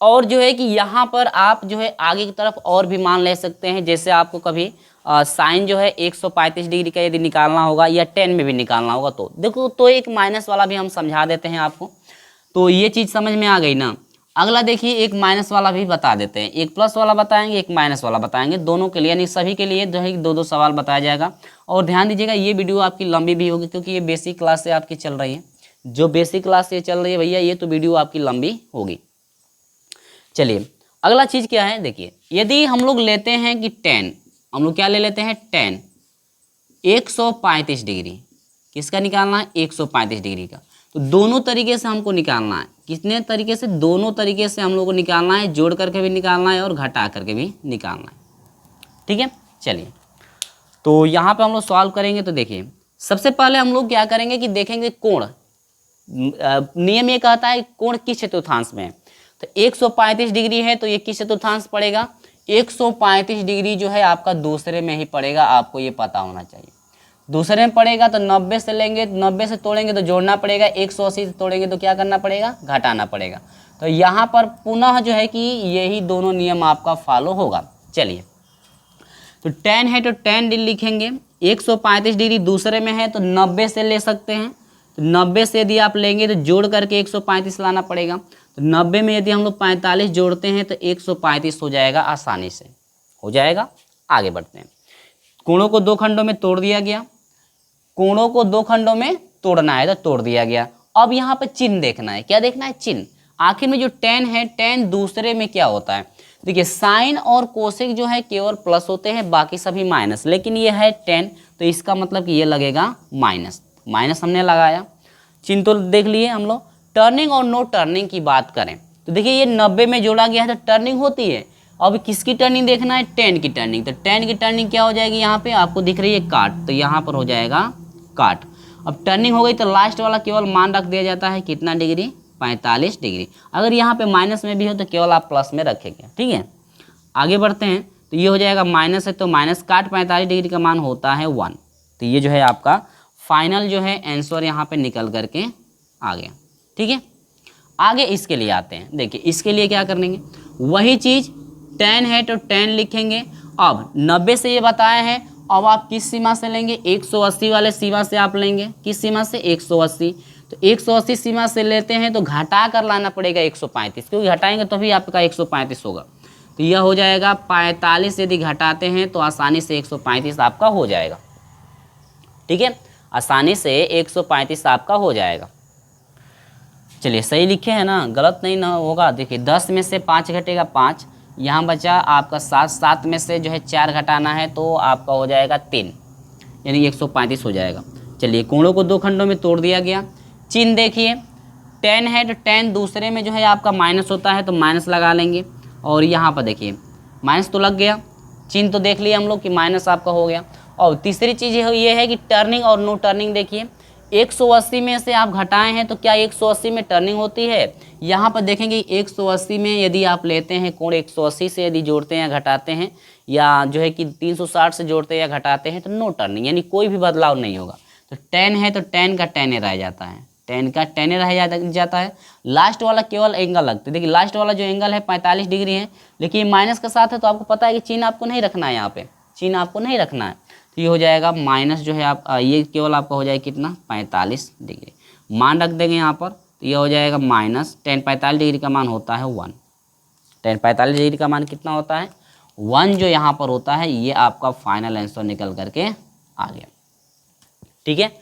और जो है कि यहाँ पर आप जो है आगे की तरफ और भी मान ले सकते हैं। जैसे आपको कभी साइन जो है 135 डिग्री का यदि निकालना होगा या 10 में भी निकालना होगा तो देखो, तो एक माइनस वाला भी हम समझा देते हैं आपको। तो ये चीज़ समझ में आ गई ना। अगला देखिए एक माइनस वाला भी बता देते हैं, एक प्लस वाला बताएंगे, एक माइनस वाला बताएंगे, दोनों के लिए, यानी सभी के लिए जो है 2-2 सवाल बताया जाएगा। और ध्यान दीजिएगा ये वीडियो आपकी लंबी भी होगी, क्योंकि ये बेसिक क्लास से आपकी चल रही है। जो बेसिक क्लास से चल रही है भैया, ये तो वीडियो आपकी लंबी होगी। चलिए अगला चीज़ क्या है, देखिए यदि हम लोग लेते हैं कि 10, हम लोग क्या ले लेते हैं 10, 135 डिग्री, किसका निकालना है, 135 डिग्री का। तो दोनों तरीके से हमको निकालना है। कितने तरीके से, दोनों तरीके से हम लोग को निकालना है, जोड़ करके भी निकालना है और घटा करके भी निकालना है, ठीक है। चलिए तो यहाँ पे हम लोग सॉल्व करेंगे। तो देखिए सबसे पहले हम लोग क्या करेंगे कि देखेंगे कोण, नियम ये कहता है कोण किस चतुर्थांश में है। तो 135 डिग्री है तो ये किस चतुर्थांश पड़ेगा, 135 डिग्री जो है आपका दूसरे में ही पड़ेगा, आपको ये पता होना चाहिए। दूसरे में पड़ेगा तो 90 से लेंगे, 90 से तोड़ेंगे तो जोड़ना पड़ेगा, 180 से तोड़ेंगे तो क्या करना पड़ेगा, घटाना पड़ेगा। तो यहाँ पर पुनः जो है कि यही दोनों नियम आपका फॉलो होगा। चलिए तो 10 है तो 10 लिखेंगे, 135 डिग्री दूसरे में है तो 90 से ले सकते हैं, तो 90 से यदि आप लेंगे तो जोड़ करके 135 लाना पड़ेगा। तो 90 में यदि हम लोग 45 जोड़ते हैं तो 135 हो जाएगा, आसानी से हो जाएगा। आगे बढ़ते हैं। कोणों को दो खंडों में तोड़ दिया गया, कोणों को दो खंडों में तोड़ना है तो तोड़ दिया गया। अब यहाँ पे चिन्ह देखना है, क्या देखना है, चिन्ह। आखिर में जो tan है, tan दूसरे में क्या होता है, देखिए साइन और कोसेक जो है केवल प्लस होते हैं, बाकी सभी माइनस, लेकिन ये है tan तो इसका मतलब कि ये लगेगा माइनस। माइनस हमने लगाया, चिन्ह तो देख लिए हम लोग। टर्निंग और नो टर्निंग की बात करें तो देखिए ये 90 में जोड़ा गया है तो टर्निंग होती है। अब किसकी टर्निंग देखना है, tan की टर्निंग। तो tan की टर्निंग क्या हो जाएगी, यहाँ पे आपको दिख रही है काट, तो यहाँ पर हो जाएगा काट। अब टर्निंग हो गई तो लास्ट वाला केवल मान रख दिया जाता है, कितना डिग्री, 45 डिग्री। अगर यहाँ पे माइनस में भी हो तो केवल आप प्लस में रखेंगे, ठीक है। आगे बढ़ते हैं तो ये हो जाएगा माइनस है तो माइनस काट 45 डिग्री का मान होता है 1। तो ये जो है आपका फाइनल जो है आंसर यहाँ पे निकल करके आ गया, ठीक है। आगे इसके लिए आते हैं। देखिए इसके लिए क्या करेंगे, वही चीज़ tan है तो tan लिखेंगे। अब 90 से ये बताए हैं, अब आप किस सीमा से लेंगे, 180 वाले सीमा से आप लेंगे। किस सीमा से, 180। तो 180 सीमा से लेते हैं तो घटा कर लाना पड़ेगा 135, क्योंकि घटाएंगे तो भी आपका 135 होगा। तो यह हो जाएगा 45, यदि घटाते हैं तो आसानी से 135 आपका हो जाएगा, ठीक है। आसानी से 135 आपका हो जाएगा। चलिए सही लिखे हैं ना, गलत नहीं ना होगा। देखिए 10 में से 5 घटेगा 5, यहाँ बचा आपका 7, 7 में से जो है 4 घटाना है तो आपका हो जाएगा 3, यानी 135 हो जाएगा। चलिए कोणों को दो खंडों में तोड़ दिया गया। चिन्ह देखिए, tan है तो tan दूसरे में जो है आपका माइनस होता है तो माइनस लगा लेंगे। और यहाँ पर देखिए माइनस तो लग गया, चिन्ह तो देख लिया हम लोग कि माइनस आपका हो गया। और तीसरी चीज़ ये है कि टर्निंग और नो टर्निंग। देखिए 180 में से आप घटाए हैं तो क्या 180 में टर्निंग होती है, यहाँ पर देखेंगे 180 में यदि आप लेते हैं कोण 180 से यदि जोड़ते हैं या घटाते हैं, या जो है कि 360 से जोड़ते हैं या घटाते हैं तो नो टर्निंग, यानी कोई भी बदलाव नहीं होगा। तो tan है तो tan का tan रह जाता है, tan का tan रह जाता है। लास्ट वाला केवल एंगल लगता है। देखिए लास्ट वाला जो एंगल है 45 डिग्री है, लेकिन माइनस के साथ है तो आपको पता है कि चिन्ह आपको नहीं रखना है, यहाँ पे चिन्ह आपको नहीं रखना है। तो ये हो जाएगा माइनस जो है आप ये केवल आपका हो जाएगा कितना, 45 डिग्री। मान रख देंगे यहाँ पर तो ये हो जाएगा माइनस tan 45 डिग्री का मान होता है 1। tan 45 डिग्री का मान कितना होता है, 1 जो यहाँ पर होता है। ये आपका फाइनल आंसर निकल करके आ गया, ठीक है।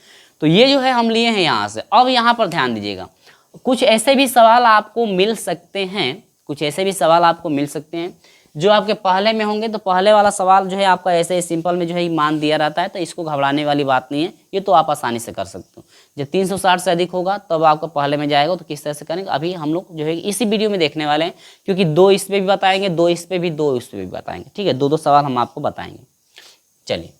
तो ये जो है हम लिए हैं यहाँ से। अब यहाँ पर ध्यान दीजिएगा, कुछ ऐसे भी सवाल आपको मिल सकते हैं, कुछ ऐसे भी सवाल आपको मिल सकते हैं जो आपके पहले में होंगे। तो पहले वाला सवाल जो है आपका ऐसे सिंपल में जो है मान दिया रहता है, तो इसको घबराने वाली बात नहीं है, ये तो आप आसानी से कर सकते हो। जब 360 से अधिक होगा तब आपका पहले में जाएगा, तो किस तरह से करेंगे अभी हम लोग जो है इसी वीडियो में देखने वाले हैं, क्योंकि 2 इस पर भी बताएंगे, 2 इस पर भी, 2 इस पर भी बताएंगे, ठीक है। 2 सवाल हम आपको बताएंगे। चलिए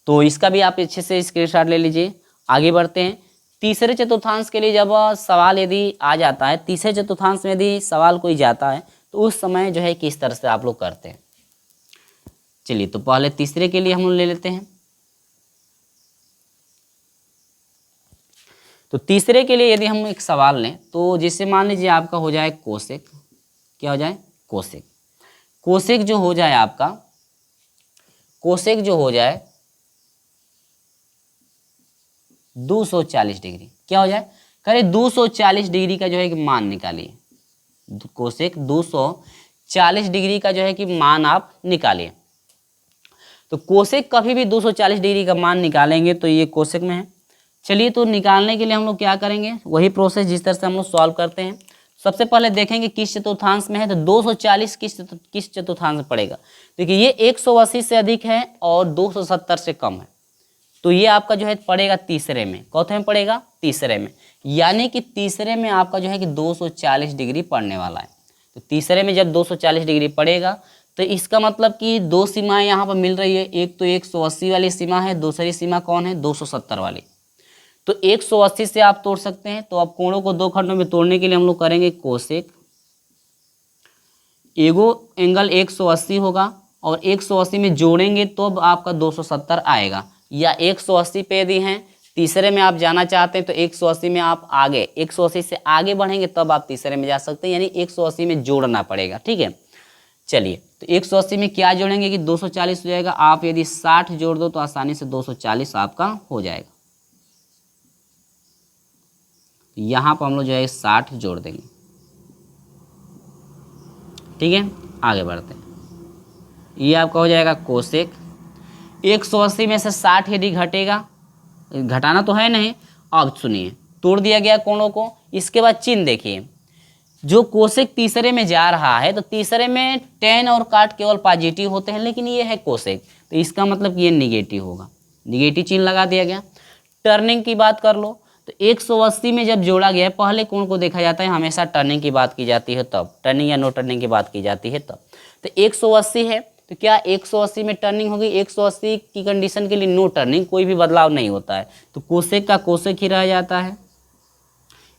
तो इसका भी आप अच्छे से स्क्रीनशॉट ले लीजिए। आगे बढ़ते हैं। तीसरे चतुर्थांश के लिए जब सवाल यदि आ जाता है, तीसरे चतुर्थांश में यदि सवाल कोई जाता है तो उस समय जो है किस तरह से आप लोग करते हैं। चलिए तो पहले तीसरे के लिए हम लोग ले लेते हैं। तो तीसरे के लिए यदि हम एक सवाल लें तो जिससे मान लीजिए आपका हो जाए कोसेक, क्या हो जाए, कोसेक। कोसेक जो हो जाए आपका, कोसेक जो हो जाए 240 डिग्री, क्या हो जाए, करे 240 डिग्री का जो है कि मान निकालिए। कोसेक 240 डिग्री का जो है कि मान आप निकालिए। तो कोसेक कभी भी 240 डिग्री का मान निकालेंगे तो ये कोसेक में है। चलिए तो निकालने के लिए हम लोग क्या करेंगे, वही प्रोसेस जिस तरह से हम लोग सॉल्व करते हैं। सबसे पहले देखेंगे किस चतुर्थांश में है, तो 240 किस चतुर्थांश में पड़ेगा। देखिए ये 180 से अधिक है और 270 से कम है, तो ये आपका जो है पड़ेगा तीसरे में। कौथे में पड़ेगा, तीसरे में, यानी कि तीसरे में आपका जो है कि 240 डिग्री पड़ने वाला है। तो तीसरे में जब 240 डिग्री पड़ेगा तो इसका मतलब कि 2 सीमाएं यहाँ पर मिल रही है। एक तो 180 वाली सीमा है, दूसरी सीमा कौन है, 270 वाली। तो 180 से आप तोड़ सकते हैं। तो अब कोणों को दो खंडों में तोड़ने के लिए हम लोग करेंगे कोसेक। एगो एंगल 180 होगा और 180 में जोड़ेंगे तो अब आपका 270 आएगा। या 180 पे यदि हैं, तीसरे में आप जाना चाहते हैं तो 180 में आप आगे 180 से आगे बढ़ेंगे तब आप तीसरे में जा सकते हैं, यानी 180 में जोड़ना पड़ेगा, ठीक है। चलिए तो 180 में क्या जोड़ेंगे कि 240 हो जाएगा। आप यदि 60 जोड़ दो तो आसानी से 240 आपका हो जाएगा। तो यहाँ पर हम लोग जो है 60 जोड़ देंगे। ठीक है, आगे बढ़ते हैं। ये आपका हो जाएगा कोसेक। 180 में से 60 यदि घटेगा, घटाना तो है नहीं। अब सुनिए, तोड़ दिया गया कोणों को। इसके बाद चिन्ह देखिए, जो कोसेक तीसरे में जा रहा है तो तीसरे में tan और काट केवल पॉजिटिव होते हैं, लेकिन ये है कोसेक तो इसका मतलब कि ये निगेटिव होगा, निगेटिव चिन्ह लगा दिया गया। टर्निंग की बात कर लो तो 180 में जब जोड़ा गया है, पहले कोण को देखा जाता है, हमेशा टर्निंग की बात की जाती है तब, टर्निंग या नो टर्निंग की बात की जाती है तब। तो 180 है तो क्या 180 में टर्निंग होगी, 180 की कंडीशन के लिए नो टर्निंग, कोई भी बदलाव नहीं होता है, तो कोसेक का कोसेक ही रह जाता है।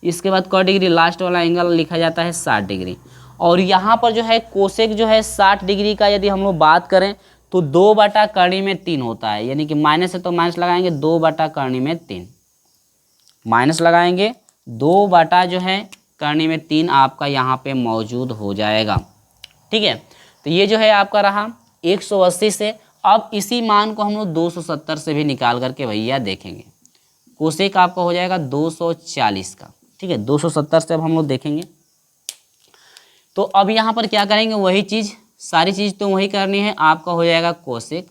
इसके बाद क डिग्री, लास्ट वाला एंगल लिखा जाता है 60 डिग्री। और यहाँ पर जो है कोसेक जो है 60 डिग्री का यदि हम लोग बात करें तो 2/3 होता है, यानी कि माइनस है तो माइनस लगाएंगे, 2/3 माइनस लगाएंगे, 2/3 आपका यहाँ पे मौजूद हो जाएगा। ठीक है, तो ये जो है आपका रहा 180 से। अब इसी मान को हम लोग 270 से भी निकाल करके भैया देखेंगे। कोसेक आपका हो जाएगा 240 का। ठीक है, 270 से अब हम लोग देखेंगे। तो अब यहाँ पर क्या करेंगे, वही चीज़, सारी चीज़ तो वही करनी है। आपका हो जाएगा कोसेक,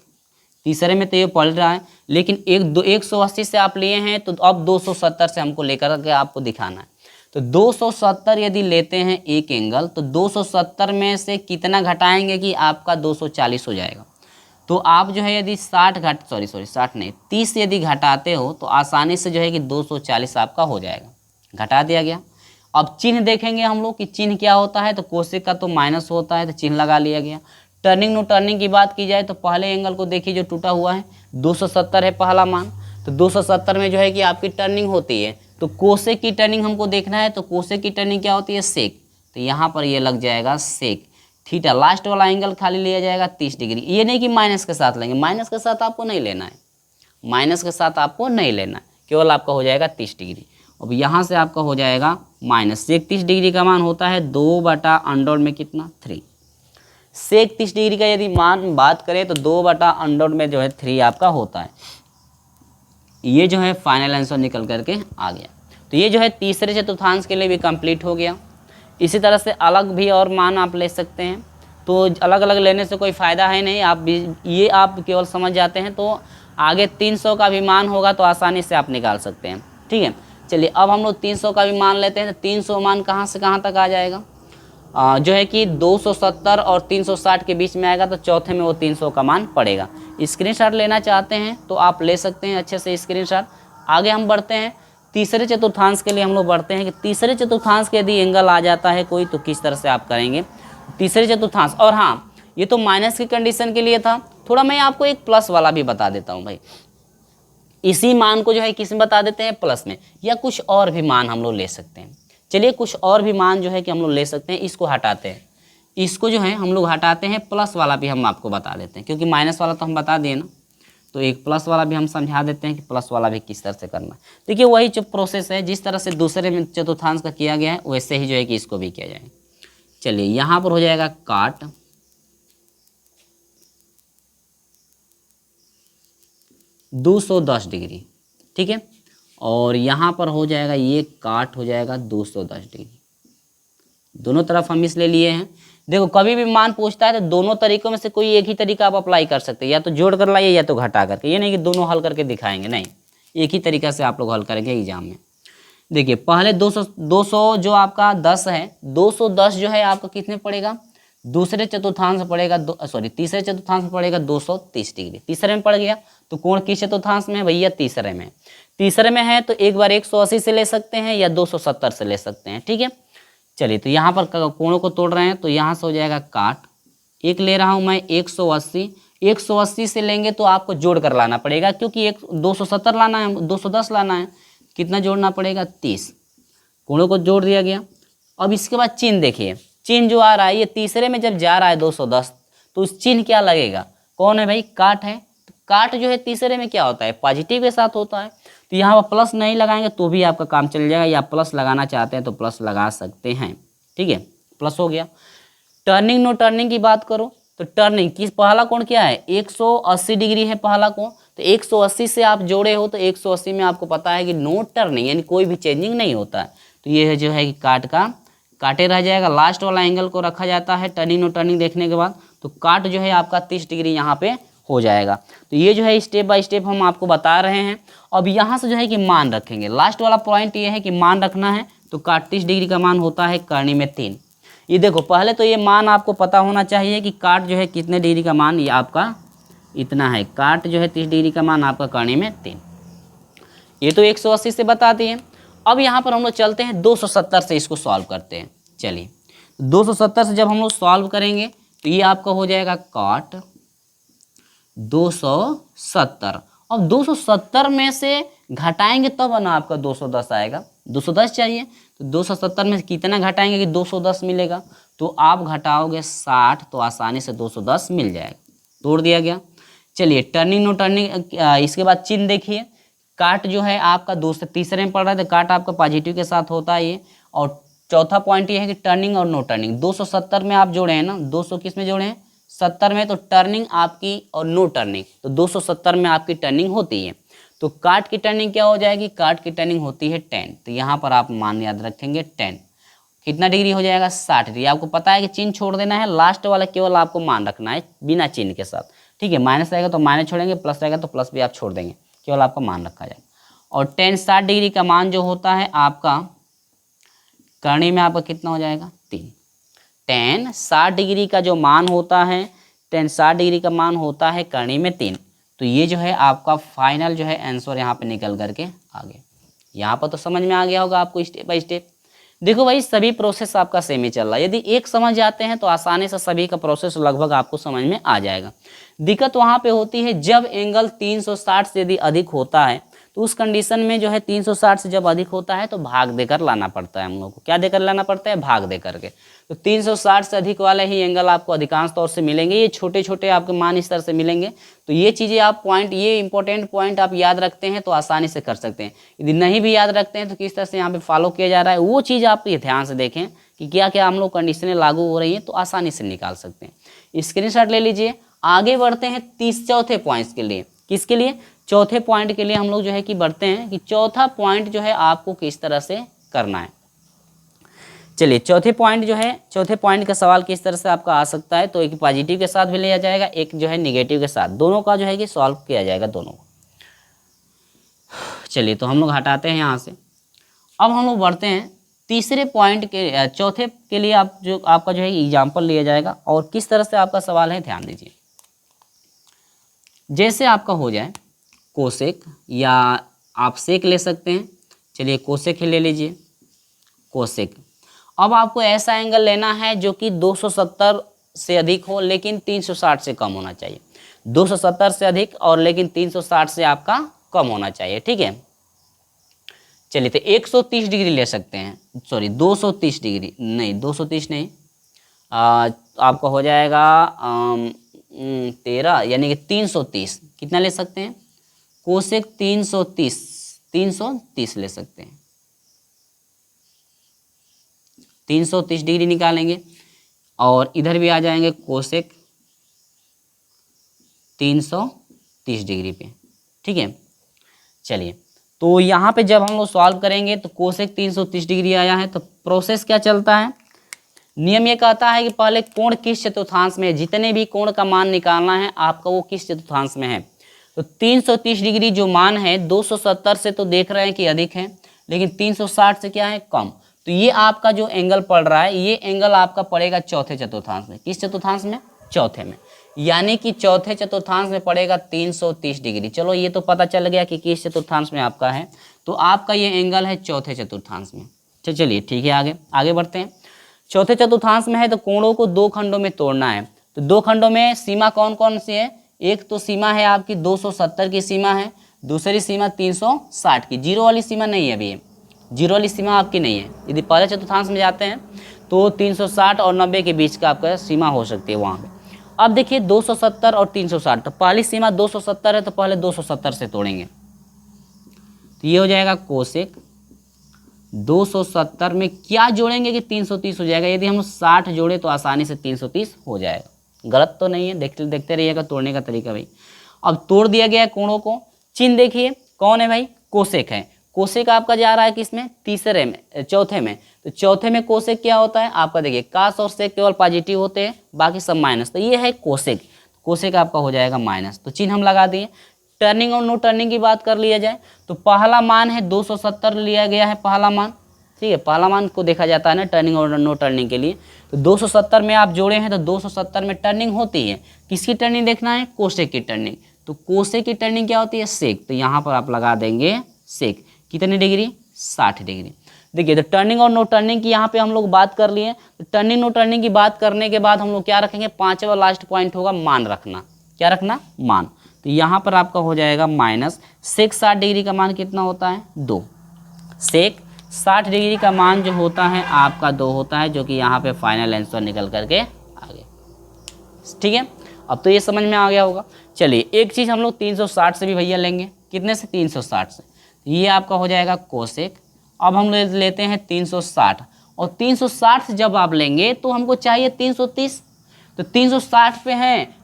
तीसरे में तो ये पलट रहा है, लेकिन 180 से आप लिए हैं तो अब 270 से हमको लेकर के आपको दिखाना है। तो 270 यदि लेते हैं एक एंगल, तो 270 में से कितना घटाएंगे कि आपका 240 हो जाएगा। तो आप जो है यदि 30 यदि घटाते हो तो आसानी से जो है कि 240 आपका हो जाएगा, घटा दिया गया। अब चिन्ह देखेंगे हम लोग कि चिन्ह क्या होता है, तो कोसेक का तो माइनस होता है तो चिन्ह लगा लिया गया। टर्निंग नो टर्निंग की बात की जाए तो पहले एंगल को देखिए जो टूटा हुआ है, 270 है पहला मान, तो 270 में जो है कि आपकी टर्निंग होती है, तो कोसेक की टर्निंग हमको देखना है। तो कोसेक की टर्निंग क्या होती है, सेक, तो यहाँ पर ये लग जाएगा सेक थीटा। लास्ट वाला एंगल खाली लिया जाएगा 30 डिग्री। ये नहीं कि माइनस के साथ लेंगे, माइनस के साथ आपको नहीं लेना है, माइनस के साथ आपको नहीं लेना है, केवल आपका हो जाएगा 30 डिग्री। अब यहाँ से आपका हो जाएगा माइनस सेक 30 डिग्री का मान होता है 2/अंडर में कितना, 3। सेक 30 डिग्री का यदि मान बात करें तो 2/अंडर में जो है 3 आपका होता है। ये जो है फाइनल आंसर निकल करके आ गया। तो ये जो है तीसरे चतुर्थांश के लिए भी कंप्लीट हो गया। इसी तरह से अलग भी और मान आप ले सकते हैं, तो अलग अलग लेने से कोई फ़ायदा है नहीं, आप भी ये आप केवल समझ जाते हैं तो आगे 300 का भी मान होगा तो आसानी से आप निकाल सकते हैं। ठीक है, चलिए अब हम लोग 300 का भी मान लेते हैं। तो 300 मान कहाँ से कहाँ तक आ जाएगा, जो है कि 270 और 360 के बीच में आएगा, तो चौथे में वो 300 का मान पड़ेगा। स्क्रीनशॉट लेना चाहते हैं तो आप ले सकते हैं अच्छे से स्क्रीनशॉट। आगे हम बढ़ते हैं, तीसरे चतुर्थांश के लिए हम लोग बढ़ते हैं कि तीसरे चतुर्थांश के यदि एंगल आ जाता है कोई तो किस तरह से आप करेंगे तीसरे चतुर्थांश। और हाँ, ये तो माइनस की कंडीशन के लिए था, थोड़ा मैं आपको एक प्लस वाला भी बता देता हूँ भाई। इसी मान को जो है किस में बता देते हैं, प्लस में, या कुछ और भी मान हम लोग ले सकते हैं। चलिए कुछ और भी मान जो है कि हम लोग ले सकते हैं, इसको हटाते हैं, इसको जो है हम लोग हटाते हैं, प्लस वाला भी हम आपको बता देते हैं, क्योंकि माइनस वाला तो हम बता दिए ना, तो एक प्लस वाला भी हम समझा देते हैं कि प्लस वाला भी किस तरह से करना है। देखिए वही जो प्रोसेस है, जिस तरह से दूसरे में चतुर्थांश का किया गया है वैसे ही जो है कि इसको भी किया जाए। चलिए यहाँ पर हो जाएगा काट, $210 डिग्री। ठीक है, और यहाँ पर हो जाएगा ये काट हो जाएगा 210 डिग्री। दोनों तरफ हम इसलिए लिए हैं, देखो कभी भी मान पूछता है तो दोनों तरीकों में से कोई एक ही तरीका आप अप्लाई कर सकते हैं, या तो जोड़ कर लाइए या तो घटा करके। ये नहीं कि दोनों हल करके दिखाएंगे, नहीं, एक ही तरीका से आप लोग हल करेंगे एग्जाम में। देखिए पहले 200 जो आपका 10 है, 210 जो है आपका कितने पड़ेगा, दूसरे चतुर्थांश पड़ेगा तीसरे चतुर्थांश पड़ेगा 230 डिग्री। तीसरे में पड़ गया तो कोण किस चतुर्थांश में भैया, तीसरे में। तीसरे में है तो एक बार 180 से ले सकते हैं या 270 से ले सकते हैं। ठीक है, चलिए तो यहाँ पर कोणों को तोड़ रहे हैं, तो यहाँ से हो जाएगा काट, एक ले रहा हूँ मैं 180 से लेंगे तो आपको जोड़ कर लाना पड़ेगा, क्योंकि 270 लाना है, 210 लाना है, कितना जोड़ना पड़ेगा, 30। कोणों को जोड़ दिया गया। अब इसके बाद चिन्ह देखिए, चिन्ह जो आ रहा है ये तीसरे में जब जा रहा है 210, तो उस चिन्ह क्या लगेगा, कौन है भाई, काट है। तो काट जो है तीसरे में क्या होता है, पॉजिटिव के साथ होता है, तो यहाँ पर प्लस नहीं लगाएंगे तो भी आपका काम चल जाएगा, या प्लस लगाना चाहते हैं तो प्लस लगा सकते हैं। ठीक है, प्लस हो गया। टर्निंग नो टर्निंग की बात करो तो टर्निंग किस, पहला कोण क्या है, 180 डिग्री है पहला कोण, तो 180 से आप जोड़े हो तो 180 में आपको पता है कि नो टर्निंग यानी कोई भी चेंजिंग नहीं होता है। तो ये जो है कि काटे रह जाएगा। लास्ट वाला एंगल को रखा जाता है टर्निंग नो टर्निंग देखने के बाद, तो काट जो है आपका 30 डिग्री यहाँ पे हो जाएगा। तो ये जो है स्टेप बाय स्टेप हम आपको बता रहे हैं। अब यहाँ से जो है कि मान रखेंगे, लास्ट वाला पॉइंट ये है कि मान रखना है। तो काट 30 डिग्री का मान होता है करनी में 3। ये देखो पहले तो ये मान आपको पता होना चाहिए कि काट जो है कितने डिग्री का मान, ये आपका इतना है। काट जो है 30 डिग्री का मान आपका करनी में 3। ये तो 180 से बता दिए। अब यहाँ पर हम लोग चलते हैं 270 से इसको सॉल्व करते हैं। चलिए 270 से जब हम लोग सॉल्व करेंगे तो ये आपका हो जाएगा काट 270। अब 270 में से घटाएंगे तब ना आपका 210 आएगा। 210 चाहिए तो 270 में कितना घटाएंगे कि 210 मिलेगा। तो आप घटाओगे 60 तो आसानी से 210 मिल जाएगा। तोड़ दिया गया। चलिए टर्निंग नो टर्निंग, इसके बाद चिन्ह देखिए। काट जो है आपका 2 से तीसरे में पड़ रहा है तो काट आपका पॉजिटिव के साथ होता है ये। और चौथा पॉइंट ये है कि टर्निंग और नो टर्निंग। 270 में आप जोड़े हैं ना, 200 किस में जोड़े हैं 70 में, तो टर्निंग आपकी और नो टर्निंग, तो 270 में आपकी टर्निंग होती है। तो काट की टर्निंग क्या हो जाएगी, काट की टर्निंग होती है 10। तो यहाँ पर आप मान याद रखेंगे 10 कितना डिग्री हो जाएगा 60 डिग्री। आपको पता है कि चिन्ह छोड़ देना है, लास्ट वाला केवल आपको मान रखना है बिना चिन्ह के साथ, ठीक है। माइनस रहेगा तो माइनस छोड़ेंगे, प्लस रहेगा तो प्लस भी आप छोड़ देंगे, केवल आपका मान रखा जाएगा। और 10 60 डिग्री का मान जो होता है आपका करनी में आपका कितना हो जाएगा 3। 10 60 डिग्री का जो मान होता है, 10 60 डिग्री का मान होता है करनी में 3। तो ये जो है आपका फाइनल जो है आंसर यहाँ पे निकल करके आ गया। यहाँ पर तो समझ में आ गया होगा आपको स्टेप बाय स्टेप। देखो भाई सभी प्रोसेस आपका सेम ही चल रहा है। यदि एक समझ जाते हैं तो आसानी से सभी का प्रोसेस लगभग आपको समझ में आ जाएगा। दिक्कत वहाँ पे होती है जब एंगल 360 से यदि अधिक होता है तो उस कंडीशन में जो है 360 से जब अधिक होता है तो भाग देकर लाना पड़ता है हम लोग को। क्या देकर लाना पड़ता है, भाग दे करके। तो 360 से अधिक वाले ही एंगल आपको अधिकांश तौर से मिलेंगे। ये छोटे छोटे आपके मान इस तरह से मिलेंगे। तो ये चीज़ें आप पॉइंट, ये इंपॉर्टेंट पॉइंट आप याद रखते हैं तो आसानी से कर सकते हैं। यदि नहीं भी याद रखते हैं तो किस तरह से यहाँ पे फॉलो किया जा रहा है वो चीज़ आप ये ध्यान से देखें कि क्या क्या हम लोग कंडीशनें लागू हो रही हैं, तो आसानी से निकाल सकते हैं। स्क्रीनशॉट ले लीजिए। आगे बढ़ते हैं चौथे पॉइंट्स के लिए। किसके लिए, चौथे पॉइंट के लिए हम लोग जो है कि बढ़ते हैं कि चौथा पॉइंट जो है आपको किस तरह से करना है। चलिए चौथे पॉइंट जो है, चौथे पॉइंट का सवाल किस तरह से आपका आ सकता है। तो एक पॉजिटिव के साथ भी लिया जाएगा, एक जो है निगेटिव के साथ, दोनों का जो है कि सॉल्व किया जाएगा दोनों को। चलिए तो हम लोग हटाते हैं यहाँ से। अब हम लोग बढ़ते हैं तीसरे पॉइंट के, चौथे के लिए आप जो आपका जो है एग्जाम्पल लिया जाएगा। और किस तरह से आपका सवाल है ध्यान दीजिए। जैसे आपका हो जाए कोसेक, या आप सेक ले सकते हैं। चलिए कोसेक ही ले लीजिए, कोसेक। अब आपको ऐसा एंगल लेना है जो कि 270 से अधिक हो लेकिन 360 से कम होना चाहिए। 270 से अधिक और लेकिन 360 से आपका कम होना चाहिए, ठीक है। चलिए तो 130 डिग्री ले सकते हैं, सॉरी 230 डिग्री नहीं, 230 नहीं, आपका हो जाएगा 13 यानी कि 330। कितना ले सकते हैं, कोसेक 330 ले सकते हैं। 330 डिग्री निकालेंगे और इधर भी आ जाएंगे कोसेक 330 डिग्री पे, ठीक है। चलिए तो यहाँ पे जब हम लोग सॉल्व करेंगे तो कोसेक 330 डिग्री आया है। तो प्रोसेस क्या चलता है, नियम ये कहता है कि पहले कोण किस चतुर्थांश में है, जितने भी कोण का मान निकालना है आपका वो किस चतुर्थांश में है। तो 330 डिग्री जो मान है 270 से तो देख रहे हैं कि अधिक है, लेकिन 360 से क्या है कम। तो ये आपका जो एंगल पड़ रहा है, ये एंगल आपका पड़ेगा चौथे चतुर्थांश में। किस चतुर्थांश में, चौथे में, यानी कि चौथे चतुर्थांश में पड़ेगा 330 डिग्री। चलो ये तो पता चल गया कि किस चतुर्थांश में आपका है। तो आपका ये एंगल है चौथे चतुर्थांश में। चलिए ठीक है, आगे बढ़ते हैं। चौथे चतुर्थांश में है तो कोणों को दो खंडों में तोड़ना है। तो दो खंडों में सीमा कौन कौन सी है, एक तो सीमा है आपकी 270 की सीमा है, दूसरी सीमा 360 की। जीरो वाली सीमा नहीं है, अभी जीरो वाली सीमा आपकी नहीं है। यदि पहले चतुर्थांश में जाते हैं तो 360 और 90 के बीच का आपका सीमा हो सकती है वहाँ पे। अब देखिए 270 और 360, तो पहली सीमा 270 है तो पहले 270 से तोड़ेंगे। तो ये हो जाएगा कोसेक 270 में क्या जोड़ेंगे कि 330 हो जाएगा। यदि हम 60 जोड़े तो आसानी से 330 हो जाएगा। गलत तो नहीं है, देखते रहिएगा तोड़ने का तरीका भाई। अब तोड़ दिया गया है कोणों को। चिन्ह देखिए कौन है भाई, कोसेक है। कोसेक आपका जा रहा है किसमें, तीसरे में, चौथे में। तो चौथे में कोसेक क्या होता है आपका, देखिए कास और सेक केवल पॉजिटिव होते हैं, बाकी सब माइनस। तो ये है कोसेक, कोसेक आपका हो जाएगा माइनस। तो चिन्ह हम लगा दिए। टर्निंग और नो टर्निंग की बात कर लिया जाए तो पहला मान है 270 लिया गया है, पहला मान, ठीक है। पहला मान को देखा जाता है ना टर्निंग और नो टर्निंग के लिए। तो 270 में आप जोड़े हैं तो 270 में टर्निंग होती है। किसकी टर्निंग देखना है, कोसेक की टर्निंग। तो कोसेक की टर्निंग क्या होती है, सेक। तो यहाँ पर आप लगा देंगे सेक। कितनी डिग्री, 60 डिग्री। देखिए तो टर्निंग और नो टर्निंग की यहाँ पे हम लोग बात कर लिए। तो टर्निंग नो टर्निंग की बात करने के बाद हम लोग क्या रखेंगे, पांचवा लास्ट पॉइंट होगा मान रखना। क्या रखना, मान। तो यहाँ पर आपका हो जाएगा माइनस सेक 60 डिग्री का मान कितना होता है, 2। सेक 60 डिग्री का मान जो होता है आपका 2 होता है, जो कि यहाँ पे फाइनल आंसर निकल करके आ गया। ठीक है, अब तो ये समझ में आ गया होगा। चलिए एक चीज़ हम लोग 360 से भी भैया लेंगे। कितने से, 360 से। ये आपका हो जाएगा कोसेक। अब हम लेते हैं 360, और 360 से जब आप लेंगे तो हमको चाहिए 330। तो 360 पे हैं,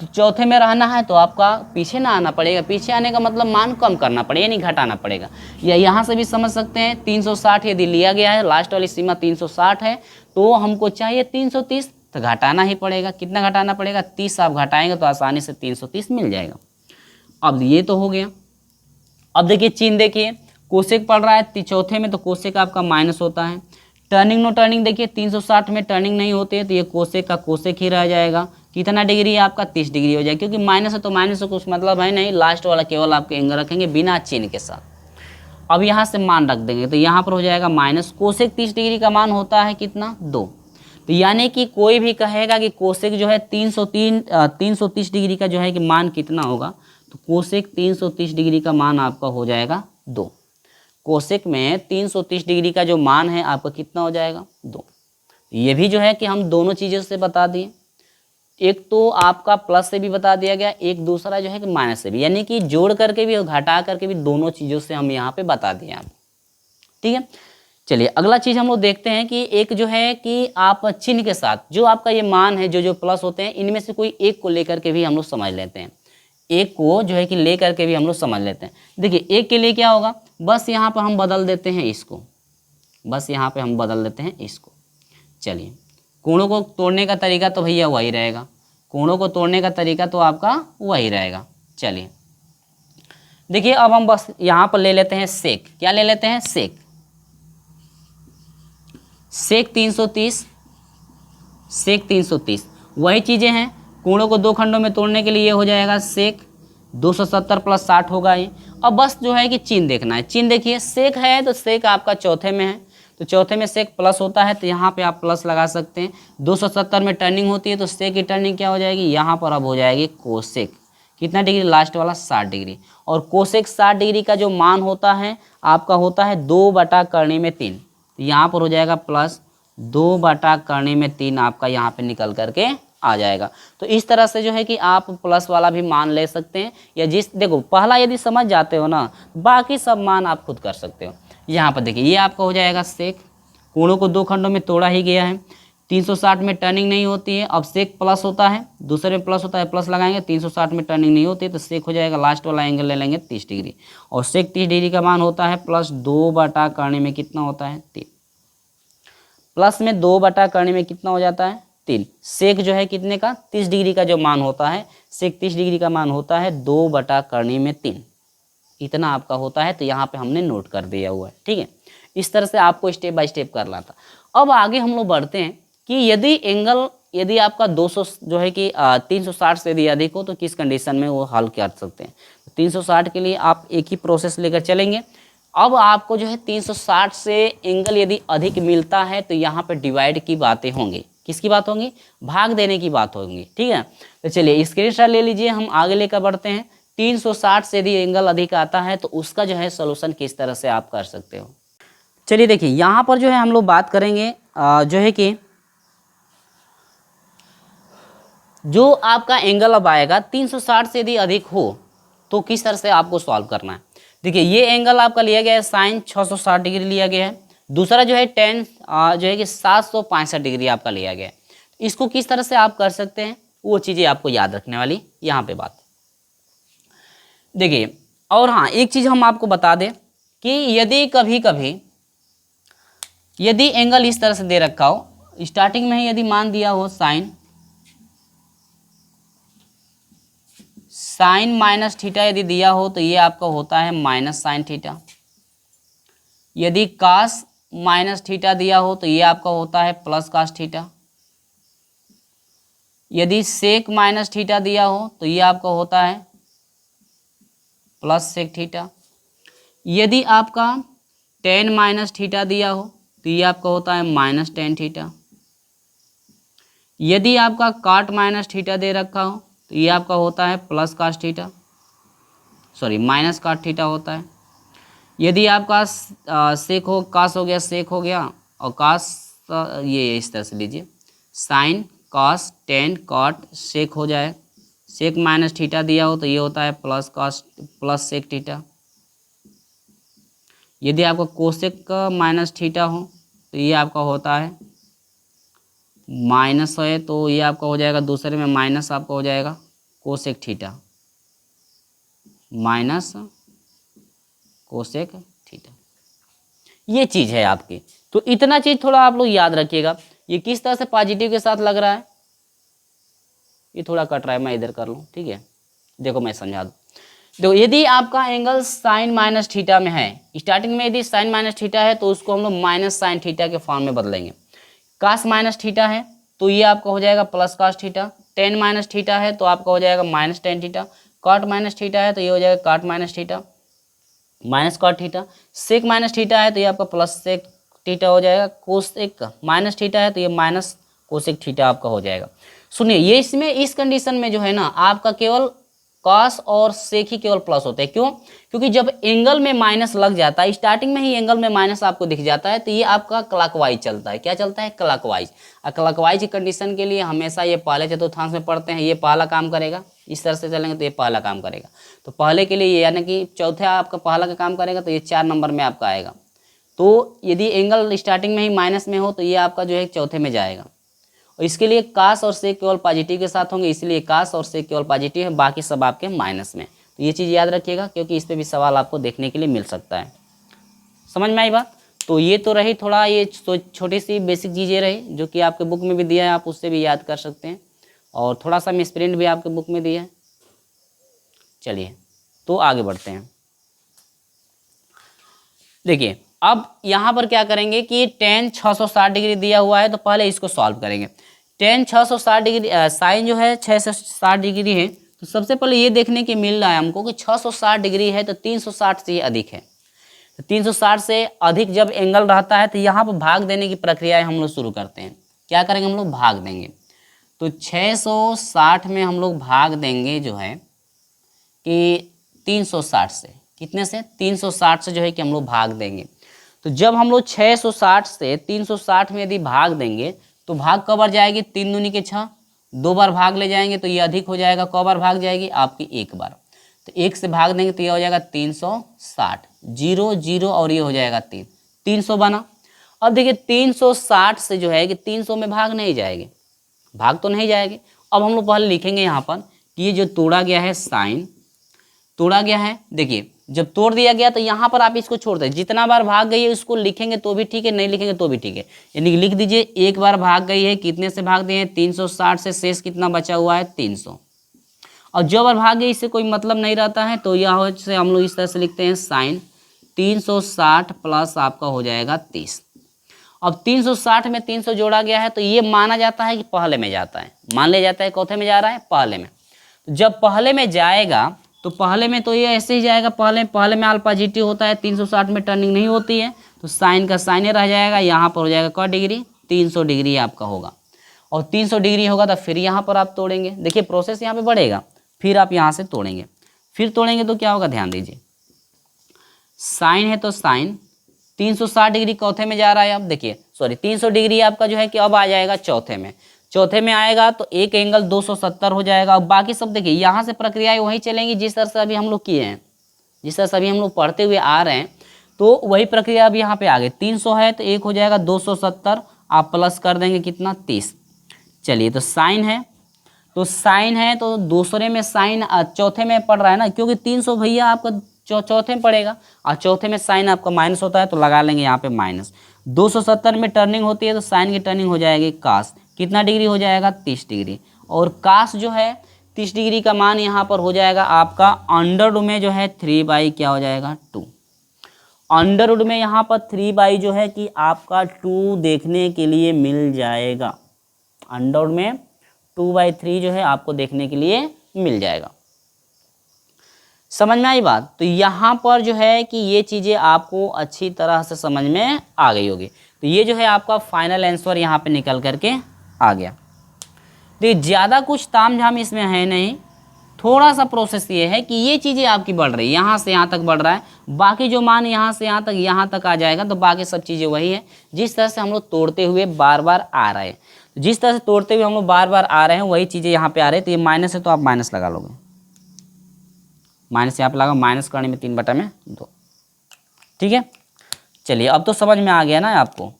चौथे में रहना है तो आपका पीछे ना आना पड़ेगा। पीछे आने का मतलब मान कम करना पड़ेगा, यानी घटाना पड़ेगा। या यहाँ से भी समझ सकते हैं 360 यदि लिया गया है, लास्ट वाली सीमा 360 है, तो हमको चाहिए 330, तो घटाना ही पड़ेगा। कितना घटाना पड़ेगा, 30 आप घटाएंगे तो आसानी से 330 मिल जाएगा। अब ये तो हो गया। अब देखिए चिन्ह देखिए, कोसेक पड़ रहा है चौथे में, तो कोसेक आपका माइनस होता है। टर्निंग नो टर्निंग देखिए 360 में टर्निंग नहीं होती है, तो ये कोसेक का कोसेक ही रह जाएगा। कितना डिग्री है आपका, 30 डिग्री हो जाएगा, क्योंकि माइनस है तो माइनस से कुछ मतलब है नहीं। लास्ट वाला केवल आपके एंगल रखेंगे बिना चिन्ह के साथ। अब यहाँ से मान रख देंगे तो यहाँ पर हो जाएगा माइनस। कोसेक 30 डिग्री का मान होता है कितना, 2। तो यानी कि कोई भी कहेगा कि कोसेक जो है 330 डिग्री का जो है कि मान कितना होगा, तो कोसेक 330 डिग्री का मान आपका हो जाएगा 2। कोसेक में 330 डिग्री का जो मान है आपका कितना हो जाएगा, 2। ये भी जो है कि हम दोनों चीज़ों से बता दिए। एक तो आपका प्लस से भी बता दिया गया, एक दूसरा जो है कि माइनस से भी, यानी कि जोड़ करके भी और घटा करके भी, दोनों चीज़ों से हम यहाँ पे बता दिए आप। ठीक है, चलिए अगला चीज़ हम लोग देखते हैं कि एक जो है कि आप चिन्ह के साथ जो आपका ये मान है, जो प्लस होते हैं, इनमें से कोई एक को लेकर के भी हम लोग समझ लेते हैं। एक को जो है कि ले करके भी हम लोग समझ लेते हैं। देखिए एक के लिए क्या होगा, बस यहाँ पर हम बदल देते हैं इसको, बस यहाँ पे हम बदल देते हैं इसको। चलिए कोणों को तोड़ने का तरीका तो भैया वही रहेगा, कोणों को तोड़ने का तरीका तो आपका वही रहेगा। चलिए देखिए अब हम बस यहाँ पर ले लेते हैं सेक। क्या ले लेते हैं, सेक। सेक 330, सेक 330 वही चीज़ें हैं। कोणों को दो खंडों में तोड़ने के लिए ये हो जाएगा सेक 270 + 60 होगा ये। अब बस जो है कि चिन्ह देखना है। चिन्ह देखिए सेक है तो सेक आपका चौथे में है, तो चौथे में सेक प्लस होता है, तो यहाँ पे आप प्लस लगा सकते हैं। 270 में टर्निंग होती है तो सेक की टर्निंग क्या हो जाएगी, यहाँ पर अब हो जाएगी कोसेक। कितना डिग्री, लास्ट वाला 60 डिग्री। और कोसेक 60 डिग्री का जो मान होता है आपका होता है 2/3। तो यहाँ पर हो जाएगा प्लस 2/3 आपका यहाँ पे निकल करके आ जाएगा। तो इस तरह से जो है कि आप प्लस वाला भी मान ले सकते हैं, या देखो पहला यदि समझ जाते हो ना, बाकी सब मान आप खुद कर सकते हो। यहाँ पर देखिए ये आपका हो जाएगा सेक। कोणों को दो खंडों में तोड़ा ही गया है। 360 में टर्निंग नहीं होती है, अब सेक प्लस होता है, दूसरे में प्लस होता है, प्लस लगाएंगे। 360 में टर्निंग नहीं होती है तो सेक हो जाएगा, लास्ट वाला एंगल ले लेंगे 30 डिग्री। और सेक 30 डिग्री का मान होता है प्लस 2/3 में कितना होता है, 3। प्लस में 2/3 में कितना हो जाता है, 3। सेक जो है कितने का, 30 डिग्री का जो मान होता है, सेक 30 डिग्री का मान होता है 2/3। इतना आपका होता है। तो यहाँ पे हमने नोट कर दिया हुआ है। ठीक है, इस तरह से आपको स्टेप बाय स्टेप करना था। अब आगे हम लोग बढ़ते हैं कि यदि आपका 200 जो है कि 360 से यदि अधिक हो तो किस कंडीशन में वो हल कर सकते हैं। 360 के लिए आप एक ही प्रोसेस लेकर चलेंगे। अब आपको जो है 360 से एंगल यदि अधिक मिलता है तो यहाँ पे डिवाइड की बातें होंगी। किसकी बात होंगी, भाग देने की बात होगी। ठीक है, तो चलिए स्क्रीनशॉट ले लीजिए, हम आगे लेकर बढ़ते हैं। 360 से यदि एंगल अधिक आता है तो उसका जो है सोल्यूशन किस तरह से आप कर सकते हो। चलिए देखिए यहाँ पर जो है हम लोग बात करेंगे जो है कि जो आपका एंगल अब आएगा 360 से यदि अधिक हो तो किस तरह से आपको सॉल्व करना है। देखिए ये एंगल आपका लिया गया है साइन 660 डिग्री लिया गया है, दूसरा जो है टेन जो है कि 765 डिग्री आपका लिया गया है। इसको किस तरह से आप कर सकते हैं वो चीज़ें आपको याद रखने वाली यहाँ पे बात। देखिए, और हाँ एक चीज़ हम आपको बता दें कि यदि कभी कभी यदि एंगल इस तरह से दे रखा हो, स्टार्टिंग में ही यदि मान दिया हो साइन माइनस थीटा यदि दिया हो तो ये आपका होता है माइनस साइन थीटा। यदि कास माइनस थीटा दिया हो तो ये आपका होता है प्लस कास थीटा। यदि सेक माइनस थीटा दिया हो तो ये आपका होता है प्लस सेक थीटा। यदि आपका टेन माइनस थीटा दिया हो तो ये आपका होता है माइनस टेन थीटा। यदि आपका काट माइनस थीटा दे रखा हो तो ये आपका होता है plus cos theta, sorry minus cot theta होता है। यदि आपका सेक हो कास हो गया, सेक हो गया, और कास ये इस तरह से लीजिए, साइन कास टेन कॉट सेक हो जाए। सेक माइनस थीटा दिया हो तो ये होता है plus cos plus sec theta. यदि आपका कोसेक माइनस थीटा हो तो ये आपका होता है माइनस है, तो ये आपका हो जाएगा दूसरे में माइनस आपका हो जाएगा cosec theta, minus cosec theta. ये चीज़ है आपकी। तो इतना चीज़ थोड़ा आप लोग याद रखिएगा। ये किस तरह से पॉजिटिव के साथ लग रहा है, ये थोड़ा कट रहा है, मैं इधर कर लूँ, ठीक है। देखो मैं समझा दूँ। देखो यदि आपका एंगल साइन माइनस थीटा में है, स्टार्टिंग में यदि साइन माइनस थीटा है तो उसको हम लोग माइनस साइन थीटा के फॉर्म में बदलेंगे। कास माइनस थीटा है तो ये आपका हो जाएगा plus cos theta. Tan minus theta है तो आपका हो जाएगा minus tan theta. Cot minus theta है तो ये हो जाएगा cot minus theta minus cot theta. Sec minus theta है तो ये आपका प्लस सेक थीटा हो जाएगा। कोसेक माइनस थीटा है तो ये माइनस कोसेक थीटा आपका हो जाएगा। सुनिए, ये इसमें इस कंडीशन में जो है ना आपका केवल कॉस और सेक ही केवल प्लस होते हैं। क्यों? क्योंकि जब एंगल में माइनस लग जाता है, स्टार्टिंग में ही एंगल में माइनस आपको दिख जाता है, तो ये आपका क्लॉकवाइज चलता है। क्या चलता है? क्लॉकवाइज। और क्लॉकवाइज की कंडीशन के लिए हमेशा ये पहले चतुर्थांश में पढ़ते हैं, ये पहला काम करेगा। इस तरह से चलेंगे तो ये पहला काम करेगा। तो पहले के लिए ये यानी कि चौथा आपका पहला का काम करेगा, तो ये 4 नंबर में आपका आएगा। तो यदि एंगल स्टार्टिंग में ही माइनस में हो तो ये आपका जो है चौथे में जाएगा। और इसके लिए कास और सेक केवल पॉजिटिव के साथ होंगे, इसलिए कास और सेक केवल पॉजिटिव है, बाकी सब आपके माइनस में। तो ये चीज़ याद रखिएगा, क्योंकि इस पर भी सवाल आपको देखने के लिए मिल सकता है। समझ में आई बात? तो ये तो रही थोड़ा, ये छोटी सी बेसिक चीज़ें रही जो कि आपके बुक में भी दिया है, आप उससे भी याद कर सकते हैं। और थोड़ा सा मिसप्रिंट भी आपके बुक में दिया है। चलिए तो आगे बढ़ते हैं। देखिए अब यहाँ पर क्या करेंगे कि टेन 660 डिग्री दिया हुआ है, तो पहले इसको सॉल्व करेंगे। टेन 660 डिग्री साइन जो है 660 डिग्री है, तो सबसे पहले ये देखने के मिल रहा है हमको कि 660 डिग्री है तो 360 से ये अधिक है। तो 360 से अधिक जब एंगल रहता है तो यहाँ पर भाग देने की प्रक्रिया हम लोग शुरू करते हैं। क्या करेंगे? हम लोग भाग देंगे। तो 660 में हम लोग भाग देंगे जो है कि 360 से। कितने से? 360 से जो है कि हम लोग भाग देंगे। तो जब हम लोग 660 से 360 में यदि भाग देंगे तो भाग कब बार जाएगी? 3 दूनी के 6, 2 बार भाग ले जाएंगे तो ये अधिक हो जाएगा। कब बार भाग जाएगी? आपकी 1 बार। तो 1 से भाग देंगे तो ये हो जाएगा 360, 0 0 और ये हो जाएगा 3, 300 बना। अब देखिए 360 से जो है कि 300 में भाग नहीं जाएगी, भाग तो नहीं जाएगी। अब हम लोग पहले लिखेंगे यहाँ पर कि ये जो तोड़ा गया है साइन तोड़ा गया है। देखिए जब तोड़ दिया गया तो यहाँ पर आप इसको छोड़ दें, जितना बार भाग गई है उसको लिखेंगे तो भी ठीक है, नहीं लिखेंगे तो भी ठीक है। यानी लिख दीजिए एक बार भाग गई है, कितने से भाग दिए हैं? 360 से शेष कितना बचा हुआ है? 300। और जो बार भाग गई इससे कोई मतलब नहीं रहता है, तो यहाँ से हम लोग इस तरह से लिखते हैं साइन 360 प्लस आपका हो जाएगा 30। अब 360 में 300 जोड़ा गया है तो ये माना जाता है कि पहले में जाता है, मान लिया जाता है चौथे में जा रहा है, पहले में। तो जब पहले में जाएगा तो पहले में तो ये ऐसे ही जाएगा, पहले में आल पॉजिटिव होता है, 360 में टर्निंग नहीं होती है, तो साइन का साइन रह जाएगा। यहाँ पर हो जाएगा क्या डिग्री? 300 डिग्री आपका होगा। और 300 डिग्री होगा तो फिर यहाँ पर आप तोड़ेंगे। देखिए प्रोसेस यहाँ पे बढ़ेगा, फिर आप यहाँ से तोड़ेंगे। फिर तोड़ेंगे तो क्या होगा? ध्यान दीजिए, साइन है तो साइन 360 डिग्री चौथे में जा रहा है। अब देखिए सॉरी 300 डिग्री आपका जो है कि अब आ जाएगा चौथे में। चौथे में आएगा तो एक एंगल 270 हो जाएगा। अब बाकी सब देखिए यहाँ से प्रक्रियाएं वही चलेंगी जिस तरह से अभी हम लोग किए हैं, जिस तरह से अभी हम लोग पढ़ते हुए आ रहे हैं, तो वही प्रक्रिया अब यहाँ पे आ गई। 300 है तो एक हो जाएगा 270, आप प्लस कर देंगे कितना? 30। चलिए तो साइन है तो साइन है तो दूसरे में साइन चौथे में पड़ रहा है ना, क्योंकि 300 भैया आपका चौथे में पड़ेगा और चौथे में साइन आपका माइनस होता है तो लगा लेंगे यहाँ पे माइनस। 270 में टर्निंग होती है तो साइन की टर्निंग हो जाएगी कास, कितना डिग्री हो जाएगा 30 डिग्री। और कास जो है 30 डिग्री का मान यहाँ पर हो जाएगा आपका अंडर में जो है 3 क्या हो जाएगा 2। अंडर में यहाँ पर 3 जो है कि आपका 2 देखने के लिए मिल जाएगा। अंडर में 2/3 जो है आपको देखने के लिए मिल जाएगा। समझ में आई बात? तो यहाँ पर जो है कि ये चीज़ें आपको अच्छी तरह से समझ में आ गई होगी। तो ये जो है आपका फाइनल आंसर यहाँ पे निकल करके आ गया। तो ज़्यादा कुछ तामझाम इसमें है नहीं, थोड़ा सा प्रोसेस ये है कि ये चीज़ें आपकी बढ़ रही है, यहाँ से यहाँ तक बढ़ रहा है, बाकी जो मान यहाँ से यहाँ तक आ जाएगा तो बाकी सब चीज़ें वही है जिस तरह से हम लोग तोड़ते हुए बार बार आ रहे हैं। जिस तरह से तोड़ते हुए हम लोग बार बार आ रहे हैं वही चीज़ें यहाँ पे आ रही है। तो ये माइनस है तो आप माइनस लगा लोगे, माइनस यहाँ पे लगा, माइनस करने में 3/2। ठीक है, चलिए अब तो समझ में आ गया ना आपको,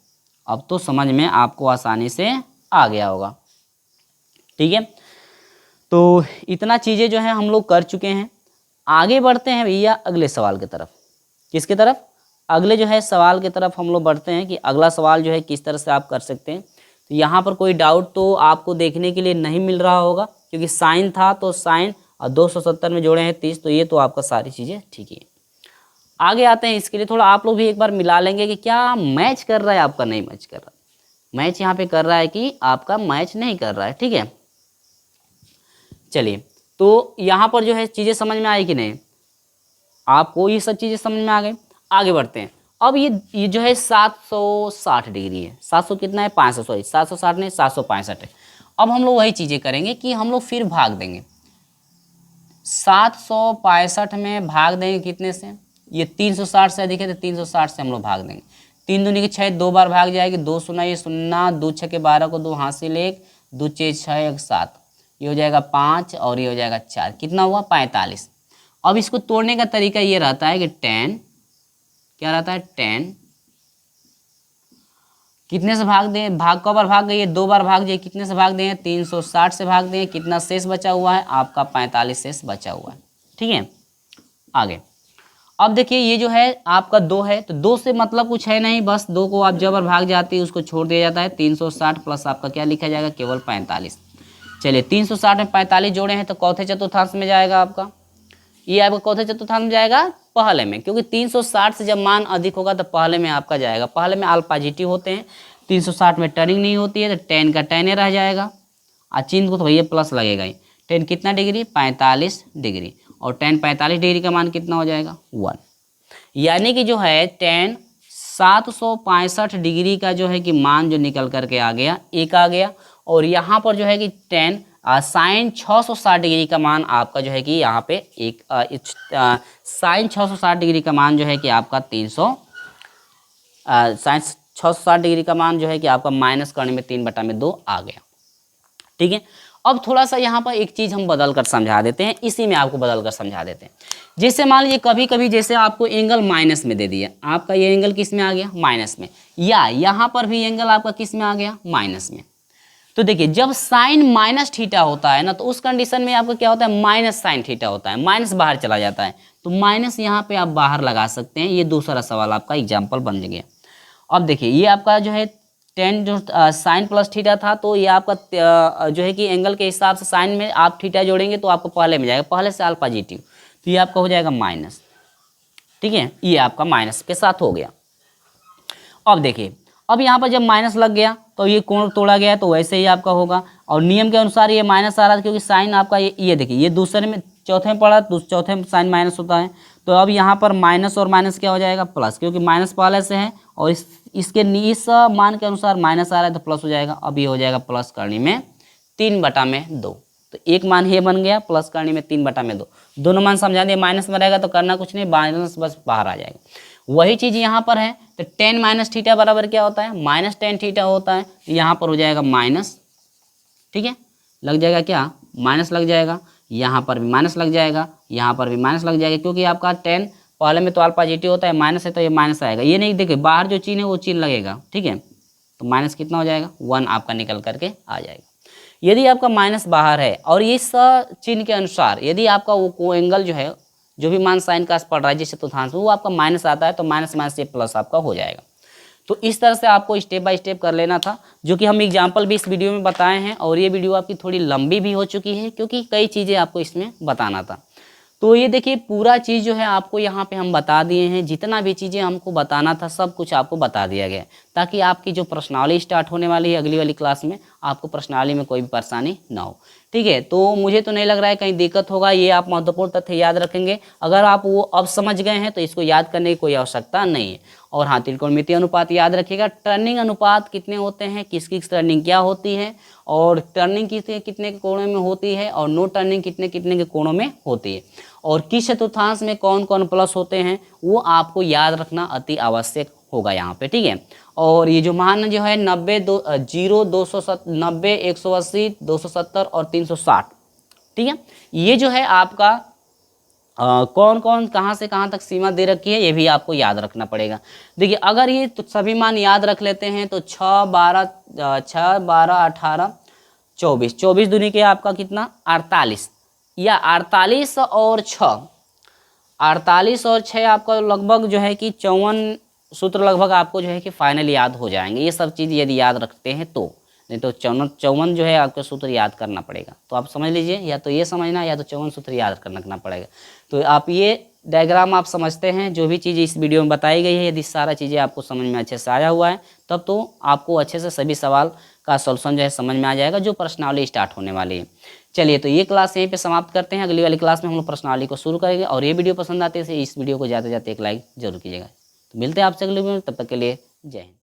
अब तो समझ में आपको आसानी से आ गया होगा। ठीक है, तो इतना चीज़ें जो है हम लोग कर चुके हैं। आगे बढ़ते हैं भैया अगले सवाल की तरफ। किसकी तरफ? अगले जो है सवाल की तरफ हम लोग बढ़ते हैं कि अगला सवाल जो है किस तरह से आप कर सकते हैं। तो यहाँ पर कोई डाउट तो आपको देखने के लिए नहीं मिल रहा होगा, क्योंकि साइन था तो साइन और 270 में जोड़े हैं 30, तो ये तो आपका सारी चीज़ें ठीक ही है। आगे आते हैं, इसके लिए थोड़ा आप लोग भी एक बार मिला लेंगे कि क्या मैच कर रहा है आपका, नहीं मैच कर रहा। मैच यहाँ पे कर रहा है कि आपका मैच नहीं कर रहा है। ठीक है, चलिए तो यहाँ पर जो है चीज़ें समझ में आई कि नहीं, आपको ये सब चीज़ें समझ में आ गई। आगे बढ़ते हैं। अब ये जो है 760 डिग्री है, 700 कितना है 500, सॉरी 760 नहीं 765 है। अब हम लोग वही चीज़ें करेंगे कि हम लोग फिर भाग देंगे, 765 में भाग देंगे कितने से, ये 360 से अधिक है तो 360 से हम लोग भाग देंगे। 3 दूनी की 6, 2 बार भाग जाएगी, 2 शून्य ये शून्य, 2 6 के 12 को 2 हासिल 1, 2 6 6 1 7, ये हो जाएगा 5 और ये हो जाएगा 4, कितना हुआ 45। अब इसको तोड़ने का तरीका ये रहता है कि 10 क्या रहता है 10 कितने से भाग दें, भाग कब बार भाग गई है 2 बार भाग जाइए, कितने से भाग दें 360 से भाग दें, कितना शेष बचा हुआ है आपका 45 शेष बचा हुआ है। ठीक है, आगे अब देखिए ये जो है आपका 2 है तो 2 से मतलब कुछ है नहीं, बस 2 को आप जब बार भाग जाती है उसको छोड़ दिया जाता है। 360 प्लस आपका क्या लिखा जाएगा केवल 45। चलिए 360 में 45 जोड़े हैं तो चौथे चतुर्थांश में जाएगा आपका, ये आपका चौथे चतुर्थांश में जाएगा पहले में, क्योंकि 360 से जब मान अधिक होगा तो पहले में आपका जाएगा। पहले में आल पॉजिटिव होते हैं, 360 में टर्निंग नहीं होती है तो 10 का 10 रह जाएगा और चिन्ह को तो भैया प्लस लगेगा ही। 10 कितना डिग्री 45 डिग्री और 10 45 डिग्री का मान कितना हो जाएगा 1, यानी कि जो है 10 765 डिग्री का जो है कि मान जो निकल करके आ गया 1 आ गया। और यहाँ पर जो है कि 10 साइन 660 डिग्री का मान आपका जो है कि यहाँ पे एक साइन 660 डिग्री का मान जो है कि आपका 300 साइन 660 डिग्री का मान जो है कि आपका माइनस करने में 3/2 आ गया। ठीक है, अब थोड़ा सा यहाँ पर एक चीज़ हम बदल कर समझा देते हैं, इसी में आपको बदल कर समझा देते हैं। जैसे मान लीजिए कभी कभी जैसे आपको एंगल माइनस में दे दिया, आपका ये एंगल किस में आ गया माइनस में, या यहाँ पर भी एंगल आपका किस में आ गया माइनस में। तो देखिए जब साइन माइनस थीटा होता है ना तो उस कंडीशन में आपका क्या होता है माइनस साइन थीटा होता है, माइनस बाहर चला जाता है तो माइनस यहाँ पे आप बाहर लगा सकते हैं। ये दूसरा सवाल आपका एग्जाम्पल बन गया। अब देखिए ये आपका जो है 10 जो साइन प्लस थीटा था तो ये आपका जो है कि एंगल के हिसाब से साइन में आप थीटा जोड़ेंगे तो आपको पहले में जाएगा, पहले से आल पॉजिटिव, तो ये आपका हो जाएगा माइनस। ठीक है, ये आपका माइनस के साथ हो गया। अब देखिए अब यहाँ पर जब माइनस लग गया तो ये कोण तोड़ा गया तो वैसे ही आपका होगा, और नियम के अनुसार ये माइनस आ रहा था क्योंकि साइन आपका ये देखिए ये दूसरे में चौथे में पड़ा तो चौथे में साइन माइनस होता है, तो अब यहाँ पर माइनस और माइनस क्या हो जाएगा प्लस, क्योंकि माइनस पहले से है और इसके इस मान के अनुसार माइनस आ रहा है तो प्लस हो जाएगा। अब ये हो जाएगा प्लस करने में 3/2, तो एक मान ये बन गया प्लस करने में 3/2, दोनों मान समझा दिए। माइनस में रहेगा तो करना कुछ नहीं, माइनस बस बाहर आ जाएगा। वही चीज़ यहाँ पर है तो 10 माइनस थीटा बराबर क्या होता है माइनस 10 थीटा होता है, तो यहाँ पर हो जाएगा माइनस। ठीक है, लग जाएगा क्या माइनस लग जाएगा, यहाँ पर भी माइनस लग जाएगा, यहाँ पर भी माइनस लग जाएगा, क्योंकि आपका 10 पहले में तो आल पॉजिटिव होता है, माइनस है तो ये माइनस आएगा। ये नहीं देखिए बाहर जो चिन्ह है वो चिन्ह लगेगा। ठीक है, तो माइनस कितना हो जाएगा 1 आपका निकल करके आ जाएगा। यदि आपका माइनस बाहर है और इस चिन्ह के अनुसार यदि आपका वो एंगल जो है, जो भी मान साइन का पड़ रहा है जिस चतुर्थांश में, वो आपका माइनस आता है तो माइनस माइनस से प्लस आपका हो जाएगा। तो इस तरह से आपको स्टेप बाय स्टेप कर लेना था, जो कि हम एग्जाम्पल भी इस वीडियो में बताए हैं। और ये वीडियो आपकी थोड़ी लंबी भी हो चुकी है क्योंकि कई चीज़ें आपको इसमें बताना था। तो ये देखिए पूरा चीज़ जो है आपको यहाँ पे हम बता दिए हैं, जितना भी चीज़ें हमको बताना था सब कुछ आपको बता दिया गया, ताकि आपकी जो प्रश्नावली स्टार्ट होने वाली है अगली वाली क्लास में, आपको प्रश्नावली में कोई भी परेशानी ना हो। ठीक है, तो मुझे तो नहीं लग रहा है कहीं दिक्कत होगा। ये आप महत्वपूर्ण तथ्य याद रखेंगे। अगर आप वो अब समझ गए हैं तो इसको याद करने की कोई आवश्यकता नहीं है। और हाँ, त्रिकोणमितीय अनुपात याद रखिएगा। टर्निंग अनुपात कितने होते हैं, किसकी टर्निंग क्या होती है, और टर्निंग कितने कितने के कोणों में होती है, और नो टर्निंग कितने कितने के कोणों में होती है, और किस चतुर्थांश में कौन कौन प्लस होते हैं, वो आपको याद रखना अति आवश्यक होगा यहाँ पे। ठीक है, और ये जो मान जो है 90 180 270 और 360, ठीक है, ये जो है आपका कौन कौन कहाँ से कहाँ तक सीमा दे रखी है, ये भी आपको याद रखना पड़ेगा। देखिए अगर ये तो सभी मान याद रख लेते हैं तो 6 12 18 24, 24 दूनी के आपका कितना 48, या 48 और 6, 48 और 6 आपका लगभग जो है कि 54 सूत्र लगभग आपको जो है कि फाइनल याद हो जाएंगे। ये सब चीज़ यदि याद रखते हैं तो, नहीं तो 54 जो है आपको सूत्र याद करना पड़ेगा। तो आप समझ लीजिए, या तो ये समझना या तो 54 सूत्र याद करना पड़ेगा। तो आप ये डायग्राम आप समझते हैं, जो भी चीज़ इस वीडियो में बताई गई है, यदि सारा चीज़ें आपको समझ में अच्छे से आया हुआ है तब तो आपको अच्छे से सभी सवाल का सॉल्यूशन जो है समझ में आ जाएगा, जो प्रश्नावली स्टार्ट होने वाली है। चलिए, तो ये क्लास यहीं पे समाप्त करते हैं। अगली वाली क्लास में हम लोग प्रश्नावली को शुरू करेंगे। और ये वीडियो पसंद आते हैं इस वीडियो को ज़्यादा से ज़्यादा एक लाइक जरूर कीजिएगा। तो मिलते हैं आपसे अगले वीडियो में, तब तक के लिए जय हिंद।